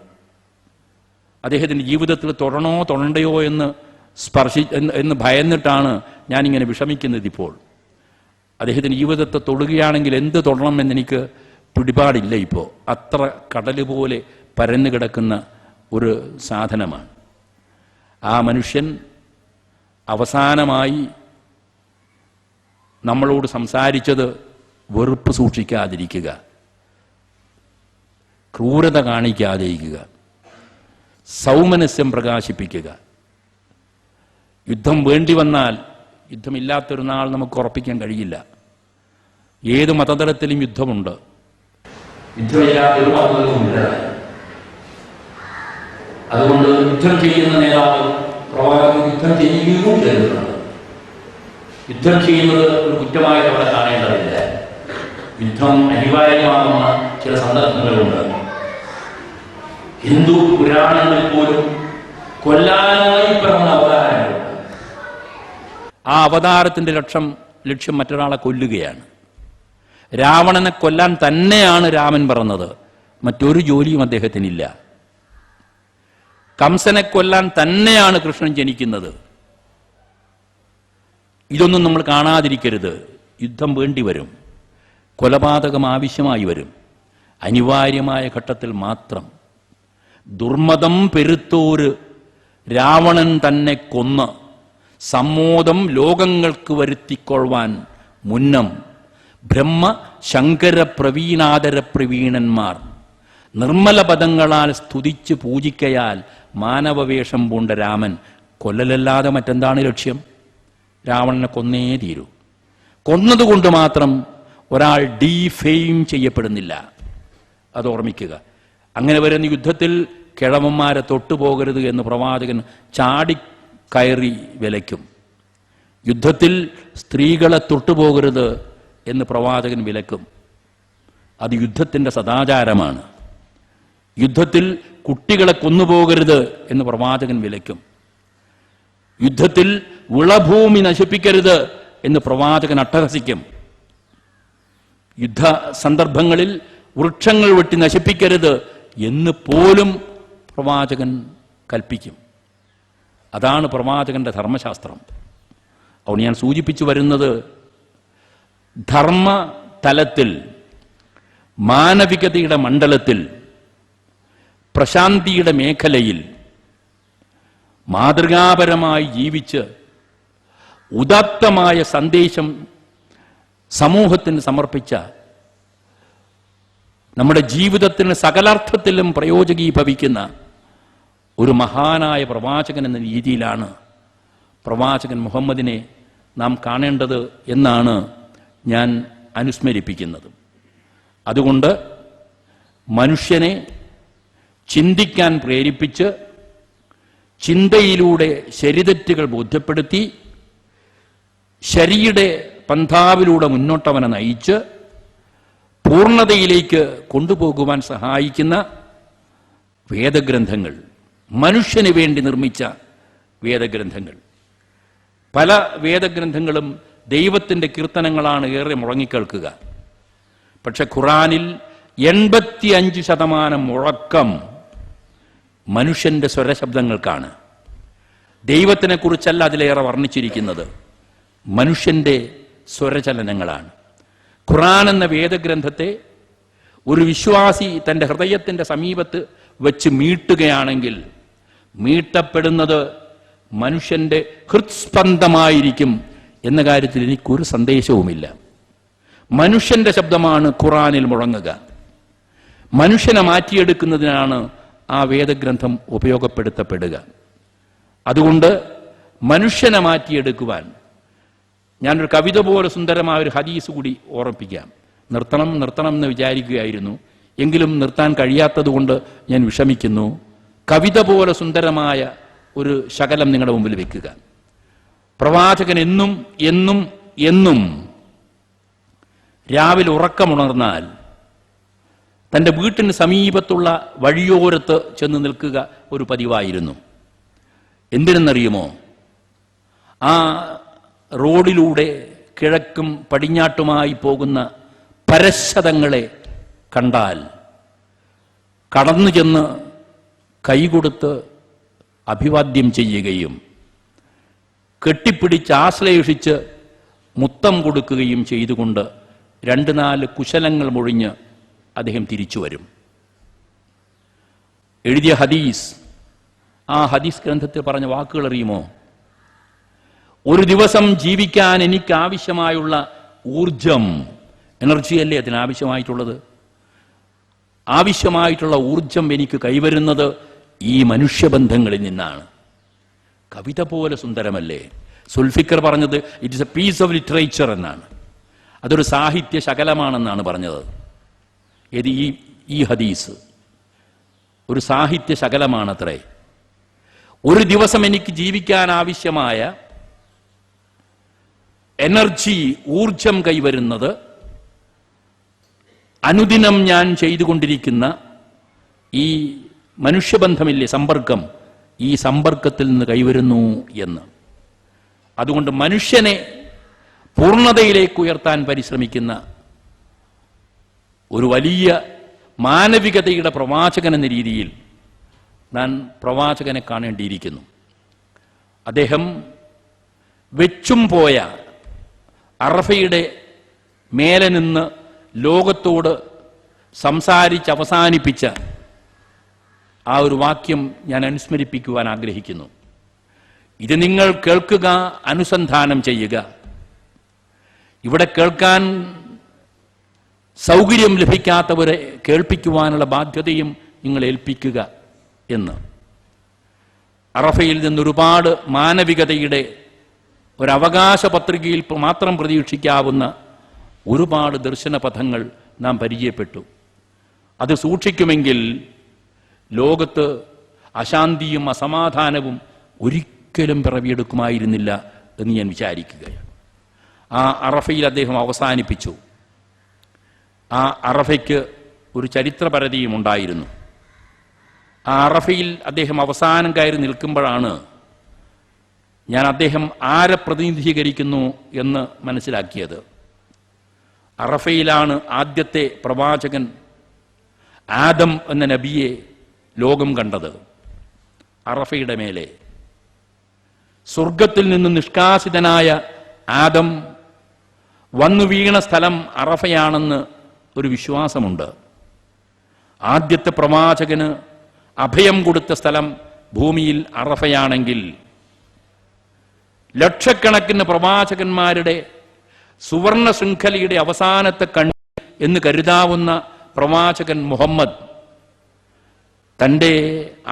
അദ്ദേഹത്തിൻ്റെ ജീവിതത്തിൽ തൊടണ്ടയോ എന്ന് ഭയന്നിട്ടാണ് ഞാനിങ്ങനെ വിഷമിക്കുന്നത്. ഇപ്പോൾ അദ്ദേഹത്തിൻ്റെ ജീവിതത്തെ തൊടുകയാണെങ്കിൽ എന്ത് തൊടണമെന്നെനിക്ക് പിടിപാടില്ല. ഇപ്പോൾ അത്ര കടൽ പോലെ പരന്നു കിടക്കുന്ന ഒരു സാധനമാണ്. ആ മനുഷ്യൻ അവസാനമായി നമ്മളോട് സംസാരിച്ചത് വെറുപ്പ് സൂക്ഷിക്കാതിരിക്കുക, ക്രൂരത കാണിക്കാതിരിക്കുക, സൗമനസ്യം പ്രകാശിപ്പിക്കുക. യുദ്ധം വേണ്ടി വന്നാൽ, യുദ്ധമില്ലാത്തൊരു നാൾ നമുക്ക് ഉറപ്പിക്കാൻ കഴിയില്ല. ഏത് മതതലത്തിലും യുദ്ധമുണ്ട്. യുദ്ധമില്ലാത്തൊരു മതതലവുമില്ല. അതുകൊണ്ട് യുദ്ധം ചെയ്യുന്ന നേതാവ് പ്രവാചകൻ യുദ്ധം ചെയ്യുകയും ചെയ്തിട്ടുണ്ട്. യുദ്ധം ചെയ്യുന്നത് ഒരു കുറ്റമായിട്ട് അവിടെ കാണേണ്ടതില്ല. യുദ്ധം അനിവാര്യമാകുന്ന ചില സന്ദർഭങ്ങളുണ്ട്. ഹിന്ദു പുരാണങ്ങളിൽ പോലും കൊല്ലാനായി പിറന്ന അവതാരങ്ങളുണ്ട്. ആ അവതാരത്തിന്റെ ലക്ഷ്യം മറ്റൊരാളെ കൊല്ലുകയാണ്. രാവണനെ കൊല്ലാൻ തന്നെയാണ് രാമൻ പറഞ്ഞത്. മറ്റൊരു ജോലിയും അദ്ദേഹത്തിനില്ല. കംസനെ കൊല്ലാൻ തന്നെയാണ് കൃഷ്ണൻ ജനിക്കുന്നത്. ഇതൊന്നും നമ്മൾ കാണാതിരിക്കരുത്. യുദ്ധം വേണ്ടി വരും, കൊലപാതകം ആവശ്യമായി വരും. അനിവാര്യമായ ഘട്ടത്തിൽ മാത്രം. ദുർമതം പെരുത്തോര് രാവണൻ തന്നെ കൊന്ന് സമ്മോദം ലോകങ്ങൾക്ക് വരുത്തിക്കൊള്ളുവാൻ മുന്നം ബ്രഹ്മ ശങ്കര പ്രവീണാദര പ്രവീണന്മാർ നിർമ്മല പദങ്ങളാൽ സ്തുതിച്ച് പൂജിക്കയാൽ മാനവവേഷം പൂണ്ട രാമൻ കൊല്ലലല്ലാതെ മറ്റെന്താണ് ലക്ഷ്യം? രാവണനെ കൊന്നേ തീരൂ. കൊന്നതുകൊണ്ട് മാത്രം ഒരാൾ ഡീഫെയിം ചെയ്യപ്പെടുന്നില്ല. അത് ഓർമ്മിക്കുക. അങ്ങനെ വരുന്ന യുദ്ധത്തിൽ കിഴവന്മാരെ തൊട്ടുപോകരുത് എന്ന് പ്രവാചകൻ ചാടിക്കയറി വിലയ്ക്കും. യുദ്ധത്തിൽ സ്ത്രീകളെ തൊട്ടുപോകരുത് എന്ന് പ്രവാചകൻ വിലക്കും. അത് യുദ്ധത്തിൻ്റെ സദാചാരമാണ്. യുദ്ധത്തിൽ കുട്ടികളെ കൊന്നുപോകരുത് എന്ന് പ്രവാചകൻ വിലക്കും. യുദ്ധത്തിൽ വിളഭൂമി നശിപ്പിക്കരുത് എന്ന് പ്രവാചകൻ അട്ടഹസിക്കും. യുദ്ധ സന്ദർഭങ്ങളിൽ വൃക്ഷങ്ങൾ വെട്ടി നശിപ്പിക്കരുത് എന്ന് പോലും പ്രവാചകൻ കൽപ്പിക്കും. അതാണ് പ്രവാചകന്റെ ധർമ്മശാസ്ത്രം. അതുകൊണ്ട് ഞാൻ സൂചിപ്പിച്ചു വരുന്നത്, ധർമ്മ തലത്തിൽ, മാനവികതയുടെ മണ്ഡലത്തിൽ, പ്രശാന്തിയുടെ മേഖലയിൽ മാതൃകാപരമായി ജീവിച്ച് ഉദാത്തമായ സന്ദേശം സമൂഹത്തിന് സമർപ്പിച്ച, നമ്മുടെ ജീവിതത്തിന് സകലാർത്ഥത്തിലും പ്രയോജകീഭവിക്കുന്ന ഒരു മഹാനായ പ്രവാചകൻ എന്ന രീതിയിലാണ് പ്രവാചകൻ മുഹമ്മദിനെ നാം കാണേണ്ടത് എന്നാണ് ഞാൻ അനുസ്മരിപ്പിക്കുന്നത്. അതുകൊണ്ട് മനുഷ്യനെ ചിന്തിക്കാൻ പ്രേരിപ്പിച്ച്, ചിന്തയിലൂടെ ശരിതെറ്റുകൾ ബോധ്യപ്പെടുത്തി, ശരിയുടെ പന്ഥാവിലൂടെ മുന്നോട്ടവനെ നയിച്ച് പൂർണ്ണതയിലേക്ക് കൊണ്ടുപോകുവാൻ സഹായിക്കുന്ന വേദഗ്രന്ഥങ്ങൾ, മനുഷ്യന് വേണ്ടി നിർമ്മിച്ച വേദഗ്രന്ഥങ്ങൾ. പല വേദഗ്രന്ഥങ്ങളും ദൈവത്തിൻ്റെ കീർത്തനങ്ങളാണ് ഏറെ മുഴങ്ങിക്കേൾക്കുക. പക്ഷെ ഖുറാനിൽ 85% മുഴക്കം മനുഷ്യന്റെ സ്വരശബ്ദങ്ങൾക്കാണ്. ദൈവത്തിനെ കുറിച്ചല്ല അതിലേറെ വർണ്ണിച്ചിരിക്കുന്നത്, മനുഷ്യന്റെ സ്വരചലനങ്ങളാണ്. ഖുറാൻ എന്ന വേദഗ്രന്ഥത്തെ ഒരു വിശ്വാസി തൻ്റെ ഹൃദയത്തിൻ്റെ സമീപത്ത് വെച്ച് മീട്ടുകയാണെങ്കിൽ മീട്ടപ്പെടുന്നത് മനുഷ്യന്റെ ഹൃത്സ്പന്ദമായിരിക്കും എന്ന കാര്യത്തിൽ എനിക്കൊരു സന്ദേശവുമില്ല. മനുഷ്യന്റെ ശബ്ദമാണ് ഖുറാനിൽ മുഴങ്ങുക. മനുഷ്യനെ മാറ്റിയെടുക്കുന്നതിനാണ് ആ വേദഗ്രന്ഥം ഉപയോഗപ്പെടുത്തപ്പെടുക. അതുകൊണ്ട് മനുഷ്യനെ മാറ്റിയെടുക്കുവാൻ ഞാനൊരു കവിത പോലെ സുന്ദരമായ ഒരു ഹദീസ് കൂടി ഓർമ്മിപ്പിക്കാം. നിർത്തണം എന്ന് വിചാരിക്കുകയായിരുന്നു, എങ്കിലും നിർത്താൻ കഴിയാത്തത് കൊണ്ട് ഞാൻ വിഷമിക്കുന്നു. കവിത പോലെ സുന്ദരമായ ഒരു ശകലം നിങ്ങളുടെ മുമ്പിൽ വെക്കുക. പ്രവാചകൻ എന്നും എന്നും എന്നും രാവിലെ ഉറക്കമുണർന്നാൽ തൻ്റെ വീട്ടിന് സമീപത്തുള്ള വഴിയോരത്ത് ചെന്ന് നിൽക്കുക ഒരു പതിവായിരുന്നു. എന്തിനെന്നറിയുമോ? ആ റോഡിലൂടെ കിഴക്കും പടിഞ്ഞാട്ടുമായി പോകുന്ന പരശതങ്ങളെ കണ്ടാൽ കടന്നു ചെന്ന് കൈകൊടുത്ത് അഭിവാദ്യം ചെയ്യുകയും കെട്ടിപ്പിടിച്ച് ആശ്ലേഷിച്ച് മുത്തം കൊടുക്കുകയും ചെയ്തുകൊണ്ട് 2-4 കുശലങ്ങൾ മൊഴിഞ്ഞ് അദ്ദേഹം തിരിച്ചു വരും. എഴുതിയ ഹദീസ്, ആ ഹദീസ് ഗ്രന്ഥത്തിൽ പറഞ്ഞ വാക്കുകൾ അറിയുമോ? ഒരു ദിവസം ജീവിക്കാൻ എനിക്ക് ആവശ്യമായുള്ള ഊർജം, എനർജിയല്ലേ അതിനാവശ്യമായിട്ടുള്ളത്, ആവശ്യമായിട്ടുള്ള ഊർജം എനിക്ക് കൈവരുന്നത് ഈ മനുഷ്യബന്ധങ്ങളിൽ നിന്നാണ്. കവിത പോലെ സുന്ദരമല്ലേ? സുൽഫിക്കർ പറഞ്ഞത് it is a piece of literature എന്നാണ്. അതൊരു സാഹിത്യ ശകലമാണെന്നാണ് പറഞ്ഞത്. ഏത് ഈ ഹദീസ് ഒരു സാഹിത്യ ശകലമാണത്രേ. ഒരു ദിവസം എനിക്ക് ജീവിക്കാൻ ആവശ്യമായ എനർജി, ഊർജം കൈവരുന്നത് അനുദിനം ഞാൻ ചെയ്തുകൊണ്ടിരിക്കുന്ന ഈ മനുഷ്യബന്ധമില്ലേ, സമ്പർക്കം, ഈ സമ്പർക്കത്തിൽ നിന്ന് കൈവരുന്നു എന്ന്. അതുകൊണ്ട് മനുഷ്യനെ പൂർണ്ണതയിലേക്ക് ഉയർത്താൻ പരിശ്രമിക്കുന്ന ഒരു വലിയ മാനവികതയുടെ പ്രവാചകൻ എന്ന രീതിയിൽ ഞാൻ പ്രവാചകനെ കാണേണ്ടിയിരിക്കുന്നു. അദ്ദേഹം വെച്ചും പോയ അറഫയുടെ മേലെ നിന്ന് ലോകത്തോട് സംസാരിച്ച് അവസാനിപ്പിച്ച ആ ഒരു വാക്യം ഞാൻ അനുസ്മരിപ്പിക്കുവാൻ ആഗ്രഹിക്കുന്നു. ഇത് നിങ്ങൾ കേൾക്കുക, അനുസന്ധാനം ചെയ്യുക. ഇവിടെ കേൾക്കാൻ സൗകര്യം ലഭിക്കാത്തവരെ കേൾപ്പിക്കുവാനുള്ള ബാധ്യതയും നിങ്ങൾ ഏൽപ്പിക്കുക എന്ന്. അറഫയിൽ നിന്നൊരുപാട് മാനവികതയുടെ ഒരവകാശ പത്രികയിൽ മാത്രം പ്രതീക്ഷിക്കാവുന്ന ഒരുപാട് ദർശനപഥങ്ങൾ നാം പരിചയപ്പെട്ടു. അത് സൂക്ഷിക്കുമെങ്കിൽ ലോകത്ത് അശാന്തിയും അസമാധാനവും ഒരിക്കലും പിറവിയെടുക്കുമായിരുന്നില്ല എന്ന് ഞാൻ വിചാരിക്കുകയാണ്. ആ അറഫയിൽ അദ്ദേഹം അവസാനിപ്പിച്ചു. ആ അറഫയ്ക്ക് ഒരു ചരിത്രപരതയും ഉണ്ടായിരുന്നു. ആ അറഫയിൽ അദ്ദേഹം അവസാനം കയറി നിൽക്കുമ്പോഴാണ് ഞാൻ അദ്ദേഹം ആരെ പ്രതിനിധീകരിക്കുന്നു എന്ന് മനസ്സിലാക്കിയത്. അറഫയിലാണ് ആദ്യത്തെ പ്രവാചകൻ ആദം എന്ന നബിയെ ലോകം കണ്ടത്. അറഫയുടെ മേലെ സ്വർഗത്തിൽ നിന്ന് നിഷ്കാസിതനായ ആദം വന്നു വീണ സ്ഥലം അറഫയാണെന്ന് ഒരു വിശ്വാസമുണ്ട്. ആദ്യത്തെ പ്രവാചകന് അഭയം കൊടുത്ത സ്ഥലം ഭൂമിയിൽ അറഫയാണെങ്കിൽ ലക്ഷക്കണക്കിന് പ്രവാചകന്മാരുടെ സുവർണ ശൃംഖലയുടെ അവസാനത്തെ കണ്ണി എന്ന് കരുതാവുന്ന പ്രവാചകൻ മുഹമ്മദ് തൻ്റെ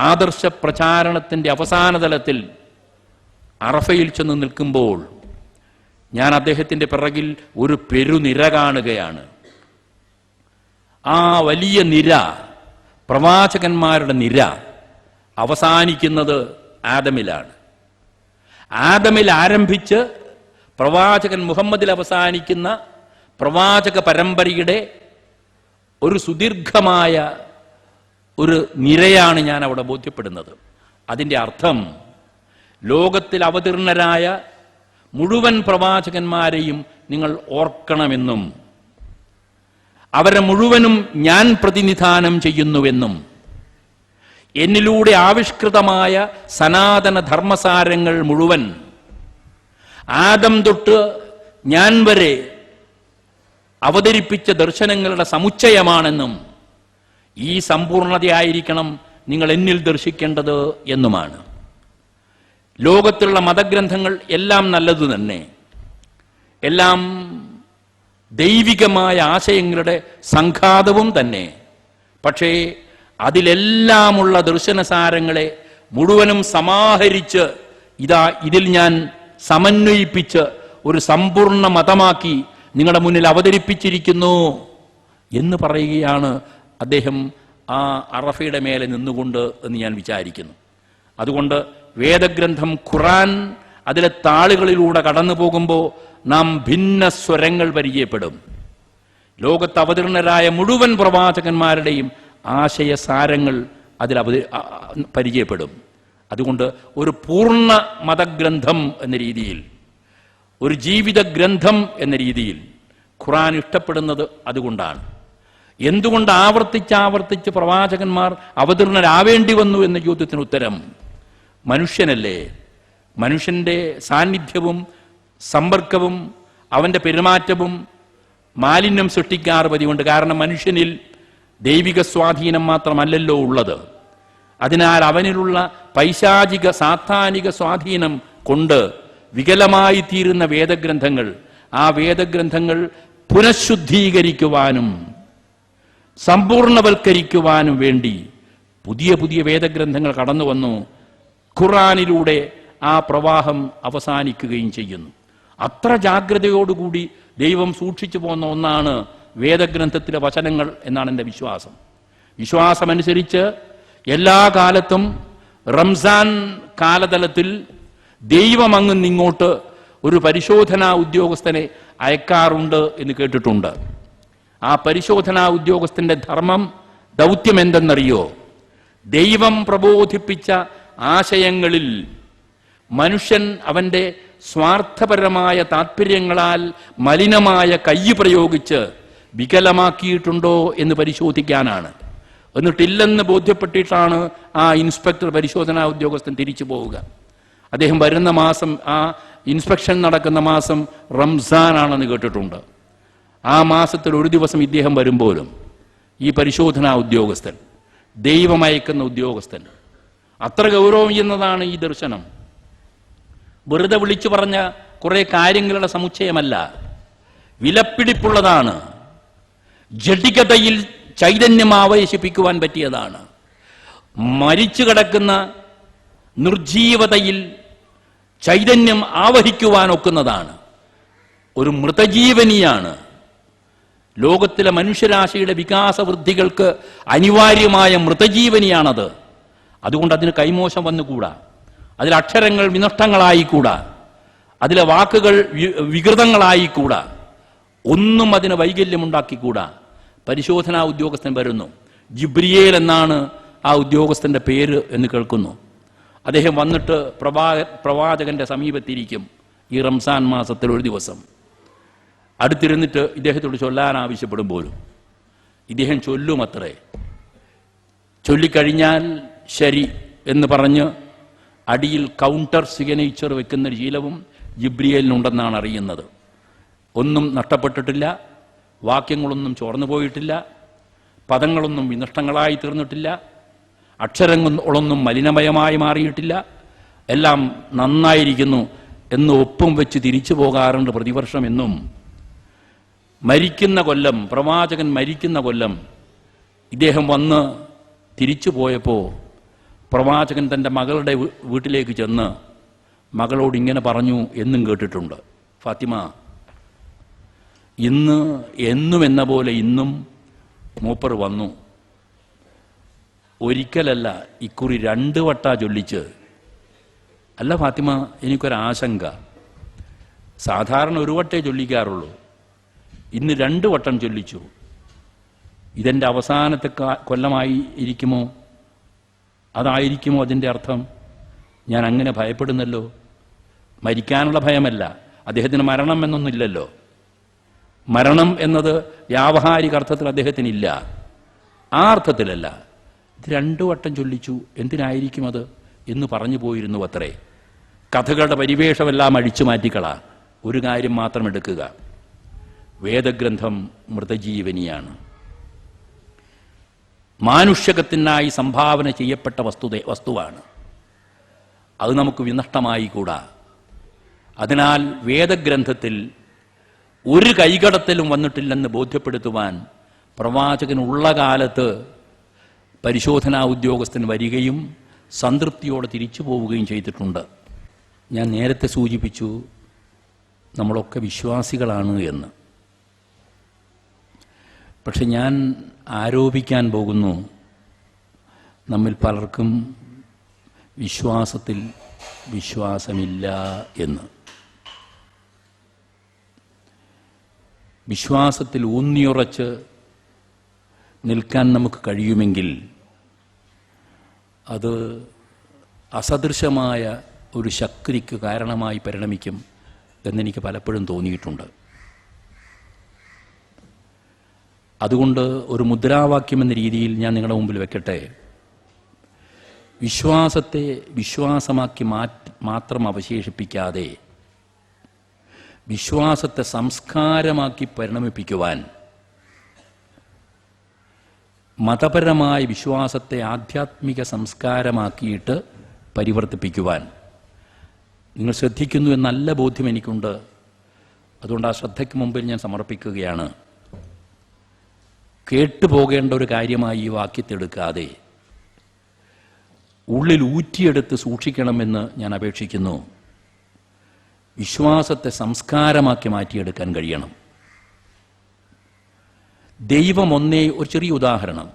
ആദർശ പ്രചാരണത്തിൻ്റെ അവസാന തലത്തിൽ അറഫയിൽ ചെന്ന് നിൽക്കുമ്പോൾ ഞാൻ അദ്ദേഹത്തിൻ്റെ പിറകിൽ ഒരു പെരുനിര കാണുകയാണ്. ആ വലിയ നിര, പ്രവാചകന്മാരുടെ നിര അവസാനിക്കുന്നത് ആദമിലാണ്. ആദമിൽ ആരംഭിച്ച് പ്രവാചകൻ മുഹമ്മദിൽ അവസാനിക്കുന്ന പ്രവാചക പരമ്പരയുടെ ഒരു സുദീർഘമായ ഒരു നിരയാണ് ഞാൻ അവിടെ ബോധ്യപ്പെടുന്നത്. അതിൻ്റെ അർത്ഥം ലോകത്തിൽ അവതീർണരായ മുഴുവൻ പ്രവാചകന്മാരെയും നിങ്ങൾ ഓർക്കണമെന്നും അവരെ മുഴുവനും ഞാൻ പ്രതിനിധാനം ചെയ്യുന്നുവെന്നും എന്നിലൂടെ ആവിഷ്കൃതമായ സനാതന ധർമ്മസാരങ്ങൾ മുഴുവൻ ആദം തൊട്ട് ഞാൻ വരെ അവതരിപ്പിച്ച ദർശനങ്ങളുടെ സമുച്ചയമാണെന്നും ഈ സമ്പൂർണതയായിരിക്കണം നിങ്ങൾ എന്നിൽ ദർശിക്കേണ്ടത് എന്നുമാണ്. ലോകത്തിലുള്ള മതഗ്രന്ഥങ്ങൾ എല്ലാം നല്ലതു തന്നെ, എല്ലാം ദൈവികമായ ആശയങ്ങളുടെ സംഘാതവും തന്നെ. പക്ഷേ അതിലെല്ലാമുള്ള ദർശനസാരങ്ങളെ മുഴുവനും സമാഹരിച്ച് ഇതിൽ ഞാൻ സമന്വയിപ്പിച്ച് ഒരു സമ്പൂർണ്ണ മതമാക്കി നിങ്ങളുടെ മുന്നിൽ അവതരിപ്പിച്ചിരിക്കുന്നു എന്ന് പറയുകയാണ് അദ്ദേഹം ആ അറഫയുടെ മേലെ നിന്നുകൊണ്ട് എന്ന് ഞാൻ വിചാരിക്കുന്നു. അതുകൊണ്ട് വേദഗ്രന്ഥം ഖുർആൻ അതിലെ താളുകളിലൂടെ കടന്നു പോകുമ്പോൾ നാം ഭിന്ന സ്വരങ്ങൾ പരിചയപ്പെടും. ലോകത്ത് അവതീർണരായ മുഴുവൻ പ്രവാചകന്മാരുടെയും ആശയസാരങ്ങൾ അതിൽ പരിചയപ്പെടും. അതുകൊണ്ട് ഒരു പൂർണ്ണ മതഗ്രന്ഥം എന്ന രീതിയിൽ, ഒരു ജീവിത ഗ്രന്ഥം എന്ന രീതിയിൽ ഖുർആൻ ഇഷ്ടപ്പെടുന്നത് അതുകൊണ്ടാണ്. എന്തുകൊണ്ട് ആവർത്തിച്ച് പ്രവാചകന്മാർ അവതീർണരാവേണ്ടി വന്നു എന്ന ചോദ്യത്തിന് ഉത്തരം മനുഷ്യനല്ലേ. മനുഷ്യന്റെ സാന്നിധ്യവും സമ്പർക്കവും അവന്റെ പെരുമാറ്റവും മാലിന്യം സൃഷ്ടിക്കാറ് പതിവുണ്ട്. കാരണം മനുഷ്യനിൽ ദൈവിക സ്വാധീനം മാത്രമല്ലല്ലോ ഉള്ളത്. അതിനാൽ അവനിലുള്ള പൈശാചിക സാത്താനിക സ്വാധീനം കൊണ്ട് വികലമായി തീരുന്ന വേദഗ്രന്ഥങ്ങൾ, ആ വേദഗ്രന്ഥങ്ങൾ പുനഃശുദ്ധീകരിക്കുവാനും സമ്പൂർണവൽക്കരിക്കുവാനും വേണ്ടി പുതിയ പുതിയ വേദഗ്രന്ഥങ്ങൾ കടന്നു വന്നു. ഖുർആനിലൂടെ ആ പ്രവാഹം അവസാനിക്കുകയും ചെയ്യുന്നു. അത്ര ജാഗ്രതയോടുകൂടി ദൈവം സൂക്ഷിച്ചു പോന്ന ഒന്നാണ് വേദഗ്രന്ഥത്തിലെ വചനങ്ങൾ എന്നാണ് എൻ്റെ വിശ്വാസം. വിശ്വാസമനുസരിച്ച് എല്ലാ കാലത്തും റംസാൻ കാലതലത്തിൽ ദൈവം അങ്ങിങ്ങോട്ട് ഒരു പരിശോധനാ ഉദ്യോഗസ്ഥനെ അയക്കാറുണ്ട് എന്ന് കേട്ടിട്ടുണ്ട്. ആ പരിശോധനാ ഉദ്യോഗസ്ഥന്റെ ധർമ്മം, ദൗത്യം എന്തെന്നറിയോ? ദൈവം പ്രബോധിപ്പിച്ച ആശയങ്ങളിൽ മനുഷ്യൻ അവന്റെ സ്വാർത്ഥപരമായ താല്പര്യങ്ങളാൽ മലിനമായ കൈ പ്രയോഗിച്ച് വികലമാക്കിയിട്ടുണ്ടോ എന്ന് പരിശോധിക്കാനാണ്. എന്നിട്ടില്ലെന്ന് ബോധ്യപ്പെട്ടിട്ടാണ് ആ ഇൻസ്പെക്ടർ പരിശോധനാ ഉദ്യോഗസ്ഥൻ തിരിച്ചു പോവുക. അദ്ദേഹം വരുന്ന മാസം, ആ ഇൻസ്പെക്ഷൻ നടക്കുന്ന മാസം റംസാൻ ആണെന്ന് കേട്ടിട്ടുണ്ട്. ആ മാസത്തിൽ ഒരു ദിവസം ഇദ്ദേഹം വരുമ്പോഴും ഈ പരിശോധനാ ഉദ്യോഗസ്ഥൻ, ദൈവമയക്കുന്ന ഉദ്യോഗസ്ഥൻ, അത്ര ഗൗരവം ചെയ്യുന്നതാണ് ഈ ദർശനം. വെറുതെ വിളിച്ചു പറഞ്ഞ കുറെ കാര്യങ്ങളുടെ സമുച്ചയമല്ല, വിലപ്പിടിപ്പുള്ളതാണ്. ജഡികതയിൽ ചൈതന്യം ആവേശിപ്പിക്കുവാൻ പറ്റിയതാണ്. മരിച്ചു കിടക്കുന്ന നിർജീവതയിൽ ചൈതന്യം ആവഹിക്കുവാൻ ഒക്കുന്നതാണ്. ഒരു മൃതജീവനിയാണ്. ലോകത്തിലെ മനുഷ്യരാശിയുടെ വികാസവൃദ്ധികൾക്ക് അനിവാര്യമായ മൃതജീവനിയാണത്. അതുകൊണ്ട് അതിന് കൈമോശം വന്നുകൂടാ, അതിലെ അക്ഷരങ്ങൾ വിനഷ്ടങ്ങളായിക്കൂടാ, അതിലെ വാക്കുകൾ വികൃതങ്ങളായിക്കൂടാ, ഒന്നും അതിന് വൈകല്യമുണ്ടാക്കിക്കൂടാ. പരിശോധനാ ഉദ്യോഗസ്ഥൻ വരുന്നു. ജിബ്രിയേൽ എന്നാണ് ആ ഉദ്യോഗസ്ഥന്റെ പേര് എന്ന് കേൾക്കുന്നു. അദ്ദേഹം വന്നിട്ട് പ്രവാചകന്റെ സമീപത്തിരിക്കും. ഈ റംസാൻ മാസത്തിൽ ഒരു ദിവസം അടുത്തിരുന്നിട്ട് ഇദ്ദേഹത്തോട് ചൊല്ലാൻ ആവശ്യപ്പെടും പോലും ഇദ്ദേഹം ചൊല്ലുമത്രേ. ചൊല്ലിക്കഴിഞ്ഞാൽ ശരി എന്ന് പറഞ്ഞ് അടിയിൽ കൗണ്ടർ സിഗ്നേച്ചർ വെക്കുന്ന ശീലവും ജിബ്രിയേലിനുണ്ടെന്നാണ് അറിയുന്നത്. ഒന്നും നഷ്ടപ്പെട്ടിട്ടില്ല, വാക്യങ്ങളൊന്നും ചോർന്നു പോയിട്ടില്ല, പദങ്ങളൊന്നും വിനഷ്ടങ്ങളായി തീർന്നിട്ടില്ല, അക്ഷരങ്ങളൊന്നും മലിനമയമായി മാറിയിട്ടില്ല, എല്ലാം നന്നായിരിക്കുന്നു എന്ന് ഒപ്പും വെച്ച് തിരിച്ചു പോകാറുണ്ട് പ്രതിവർഷം. എന്നും മരിക്കുന്ന കൊല്ലം, പ്രവാചകൻ മരിക്കുന്ന കൊല്ലം ഇദ്ദേഹം വന്ന് തിരിച്ചു പോയപ്പോൾ പ്രവാചകൻ തൻ്റെ മകളുടെ വീട്ടിലേക്ക് ചെന്ന് മകളോട് ഇങ്ങനെ പറഞ്ഞു എന്നും കേട്ടിട്ടുണ്ട്: ഫാത്തിമ, ഇന്ന് എന്നും എന്ന പോലെ ഇന്നും മൂപ്പർ വന്നു. ഒരിക്കലല്ല, ഇക്കുറി 2 വട്ടാ ചൊല്ലിച്ച്. അല്ല ഫാത്തിമ, എനിക്കൊരാശങ്ക. സാധാരണ 1 വട്ടേ ചൊല്ലിക്കാറുള്ളൂ, ഇന്ന് 2 വട്ടം ചൊല്ലിച്ചു. ഇതെൻ്റെ അവസാനത്തെ കൊല്ലമായി ഇരിക്കുമോ? അതായിരിക്കുമോ അതിൻ്റെ അർത്ഥം? ഞാൻ അങ്ങനെ ഭയപ്പെടുന്നല്ലോ. മരിക്കാനുള്ള ഭയമല്ല, അദ്ദേഹത്തിന് മരണം എന്നൊന്നില്ലല്ലോ. മരണം എന്നത് വ്യാവഹാരിക അർത്ഥത്തിൽ അദ്ദേഹത്തിനില്ല, ആ അർത്ഥത്തിലല്ല. ഇത് 2 വട്ടം ചൊല്ലിച്ചു, എന്തിനായിരിക്കും അത് എന്ന് പറഞ്ഞു പോയിരുന്നു അത്രേ. കഥകളുടെ പരിവേഷമെല്ലാം അഴിച്ചു മാറ്റിക്കളാ, ഒരു കാര്യം മാത്രം എടുക്കുക: വേദഗ്രന്ഥം മൃതജീവനിയാണ്. മാനുഷ്യകത്തിനായി സംഭാവന ചെയ്യപ്പെട്ട വസ്തുവാണ്. അത് നമുക്ക് വിനഷ്ടമായി കൂടാ. അതിനാൽ വേദഗ്രന്ഥത്തിൽ ഒരു കൈകടത്തലും വന്നിട്ടില്ലെന്ന് ബോധ്യപ്പെടുത്തുവാൻ പ്രവാചകനുള്ള കാലത്ത് പരിശോധനാ ഉദ്യോഗസ്ഥൻ വരികയും സംതൃപ്തിയോടെ തിരിച്ചു പോവുകയും ചെയ്തിട്ടുണ്ട്. ഞാൻ നേരത്തെ സൂചിപ്പിച്ചു, നമ്മളൊക്കെ വിശ്വാസികളാണ് എന്ന്. പക്ഷെ ഞാൻ ആരോപിക്കാൻ പോകുന്നു, നമ്മിൽ പലർക്കും വിശ്വാസത്തിൽ വിശ്വാസമില്ല എന്ന്. വിശ്വാസത്തിൽ ഊന്നിയുറച്ച് നിൽക്കാൻ നമുക്ക് കഴിയുമെങ്കിൽ അത് അസദൃശമായ ഒരു ശക്തിക്ക് കാരണമായി പരിണമിക്കും എന്നെനിക്ക് പലപ്പോഴും തോന്നിയിട്ടുണ്ട്. അതുകൊണ്ട് ഒരു മുദ്രാവാക്യം എന്ന രീതിയിൽ ഞാൻ നിങ്ങളുടെ മുമ്പിൽ വെക്കട്ടെ: വിശ്വാസത്തെ വിശ്വാസമാക്കി മാത്രം അവശേഷിപ്പിക്കാതെ വിശ്വാസത്തെ സംസ്കാരമാക്കി പരിണമിപ്പിക്കുവാൻ, മതപരമായ വിശ്വാസത്തെ ആധ്യാത്മിക സംസ്കാരമാക്കിയിട്ട് പരിവർത്തിപ്പിക്കുവാൻ നിങ്ങൾ ശ്രദ്ധിക്കുന്നു എന്ന നല്ല ബോധ്യം എനിക്കുണ്ട്. അതുകൊണ്ട് ആ ശ്രദ്ധയ്ക്ക് മുമ്പിൽ ഞാൻ സമർപ്പിക്കുകയാണ്. കേട്ടുപോകേണ്ട ഒരു കാര്യമായി ഈ വാക്യത്തെടുക്കാതെ ഉള്ളിൽ ഊറ്റിയെടുത്ത് സൂക്ഷിക്കണമെന്ന് ഞാൻ അപേക്ഷിക്കുന്നു. വിശ്വാസത്തെ സംസ്കാരമാക്കി മാറ്റിയെടുക്കാൻ കഴിയണം. ദൈവം ഒന്നേ. ഒരു ചെറിയ ഉദാഹരണം,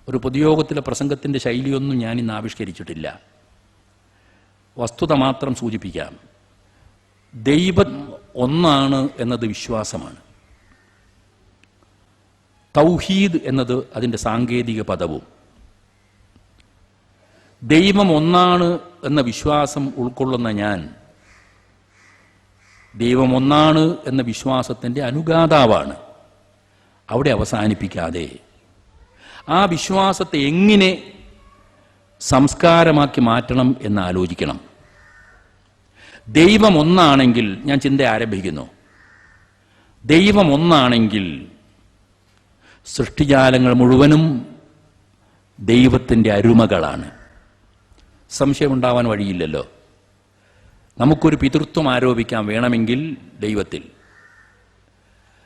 ഒരു പൊതുയോഗത്തിലെ പ്രസംഗത്തിൻ്റെ ശൈലിയൊന്നും ഞാൻ ഇന്ന് ആവിഷ്കരിച്ചിട്ടില്ല, വസ്തുത മാത്രം സൂചിപ്പിക്കാം. ദൈവം ഒന്നാണ് എന്നത് വിശ്വാസമാണ്. തൗഹീദ് എന്നത് അതിൻ്റെ സാങ്കേതിക പദവും. ദൈവം ഒന്നാണ് എന്ന വിശ്വാസം ഉൾക്കൊള്ളുന്ന ഞാൻ ദൈവം ഒന്നാണ് എന്ന വിശ്വാസത്തിൻ്റെ അനുഗാതാവാണ്. അവിടെ അവസാനിപ്പിക്കാതെ ആ വിശ്വാസത്തെ എങ്ങനെ സംസ്കാരമാക്കി മാറ്റണം എന്ന് ആലോചിക്കണം. ദൈവം ഒന്നാണെങ്കിൽ, ഞാൻ ചിന്ത ആരംഭിക്കുന്നു, ദൈവം ഒന്നാണെങ്കിൽ സൃഷ്ടിജാലങ്ങൾ മുഴുവനും ദൈവത്തിൻ്റെ അരുമകളാണ്. സംശയമുണ്ടാവാൻ വഴിയില്ലല്ലോ. നമുക്കൊരു പിതൃത്വം ആരോപിക്കാൻ വേണമെങ്കിൽ ദൈവത്തിൽ.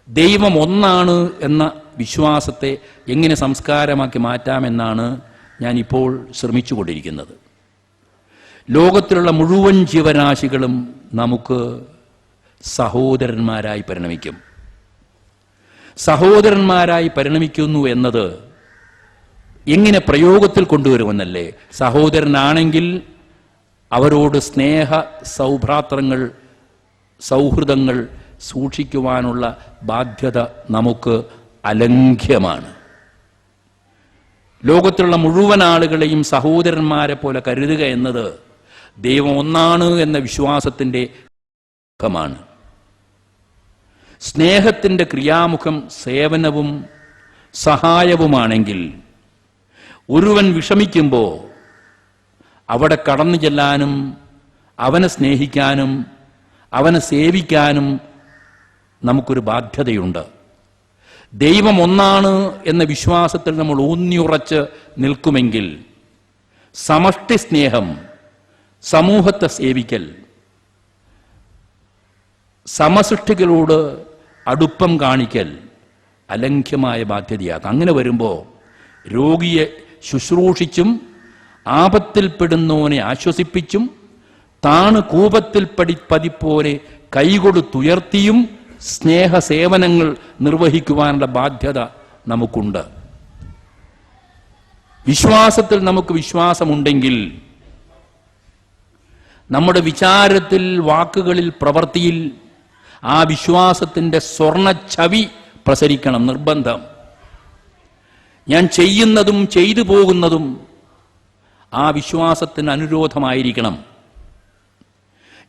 ദൈവം ഒന്നാണ് എന്ന വിശ്വാസത്തെ എങ്ങനെ സംസ്കാരമാക്കി മാറ്റാമെന്നാണ് ഞാനിപ്പോൾ ശ്രമിച്ചുകൊണ്ടിരിക്കുന്നത്. ലോകത്തിലുള്ള മുഴുവൻ ജീവരാശികളും നമുക്ക് സഹോദരന്മാരായി പരിണമിക്കും. സഹോദരന്മാരായി പരിണമിക്കുന്നു എന്നത് എങ്ങനെ പ്രയോഗത്തിൽ കൊണ്ടുവരുമെന്നല്ലേ? സഹോദരനാണെങ്കിൽ അവരോട് സ്നേഹ സൗഭ്രാത്രങ്ങൾ, സൗഹൃദങ്ങൾ സൂക്ഷിക്കുവാനുള്ള ബാധ്യത നമുക്ക് അലംഘ്യമാണ്. ലോകത്തിലുള്ള മുഴുവൻ ആളുകളെയും സഹോദരന്മാരെ പോലെ കരുതുക എന്നത് ദൈവം ഒന്നാണ് എന്ന വിശ്വാസത്തിൻ്റെ മുഖമാണ്. സ്നേഹത്തിൻ്റെ ക്രിയാമുഖം സേവനവും സഹായവുമാണെങ്കിൽ ഒരുവൻ വിഷമിക്കുമ്പോൾ അവിടെ കടന്നു ചെല്ലാനും അവനെ സ്നേഹിക്കാനും അവനെ സേവിക്കാനും നമുക്കൊരു ബാധ്യതയുണ്ട്. ദൈവം ഒന്നാണ് എന്ന വിശ്വാസത്തിൽ നമ്മൾ ഊന്നിയുറച്ച് നിൽക്കുമെങ്കിൽ സമഷ്ടി സ്നേഹം, സമൂഹത്തെ സേവിക്കൽ, സമസൃഷ്ടികളോട് അടുപ്പം കാണിക്കൽ അലംഘ്യമായ ബാധ്യതയാകും. അങ്ങനെ വരുമ്പോൾ രോഗിയെ ശുശ്രൂഷിച്ചും ആപത്തിൽപ്പെടുന്നവനെ ആശ്വസിപ്പിച്ചും താണ് കൂപത്തിൽ പതിപ്പോലെ കൈകൊടുത്തുയർത്തിയും സ്നേഹസേവനങ്ങൾ നിർവഹിക്കുവാനുള്ള ബാധ്യത നമുക്കുണ്ട്. വിശ്വാസത്തിൽ നമുക്ക് വിശ്വാസമുണ്ടെങ്കിൽ നമ്മുടെ വിചാരത്തിൽ, വാക്കുകളിൽ, പ്രവൃത്തിയിൽ ആ വിശ്വാസത്തിൻ്റെ സ്വർണ്ണച്ചവി പ്രസരിക്കണം, നിർബന്ധം. ഞാൻ ചെയ്യുന്നതും ചെയ്തു പോകുന്നതും ആ വിശ്വാസത്തിന് അനുരോധമായിരിക്കണം.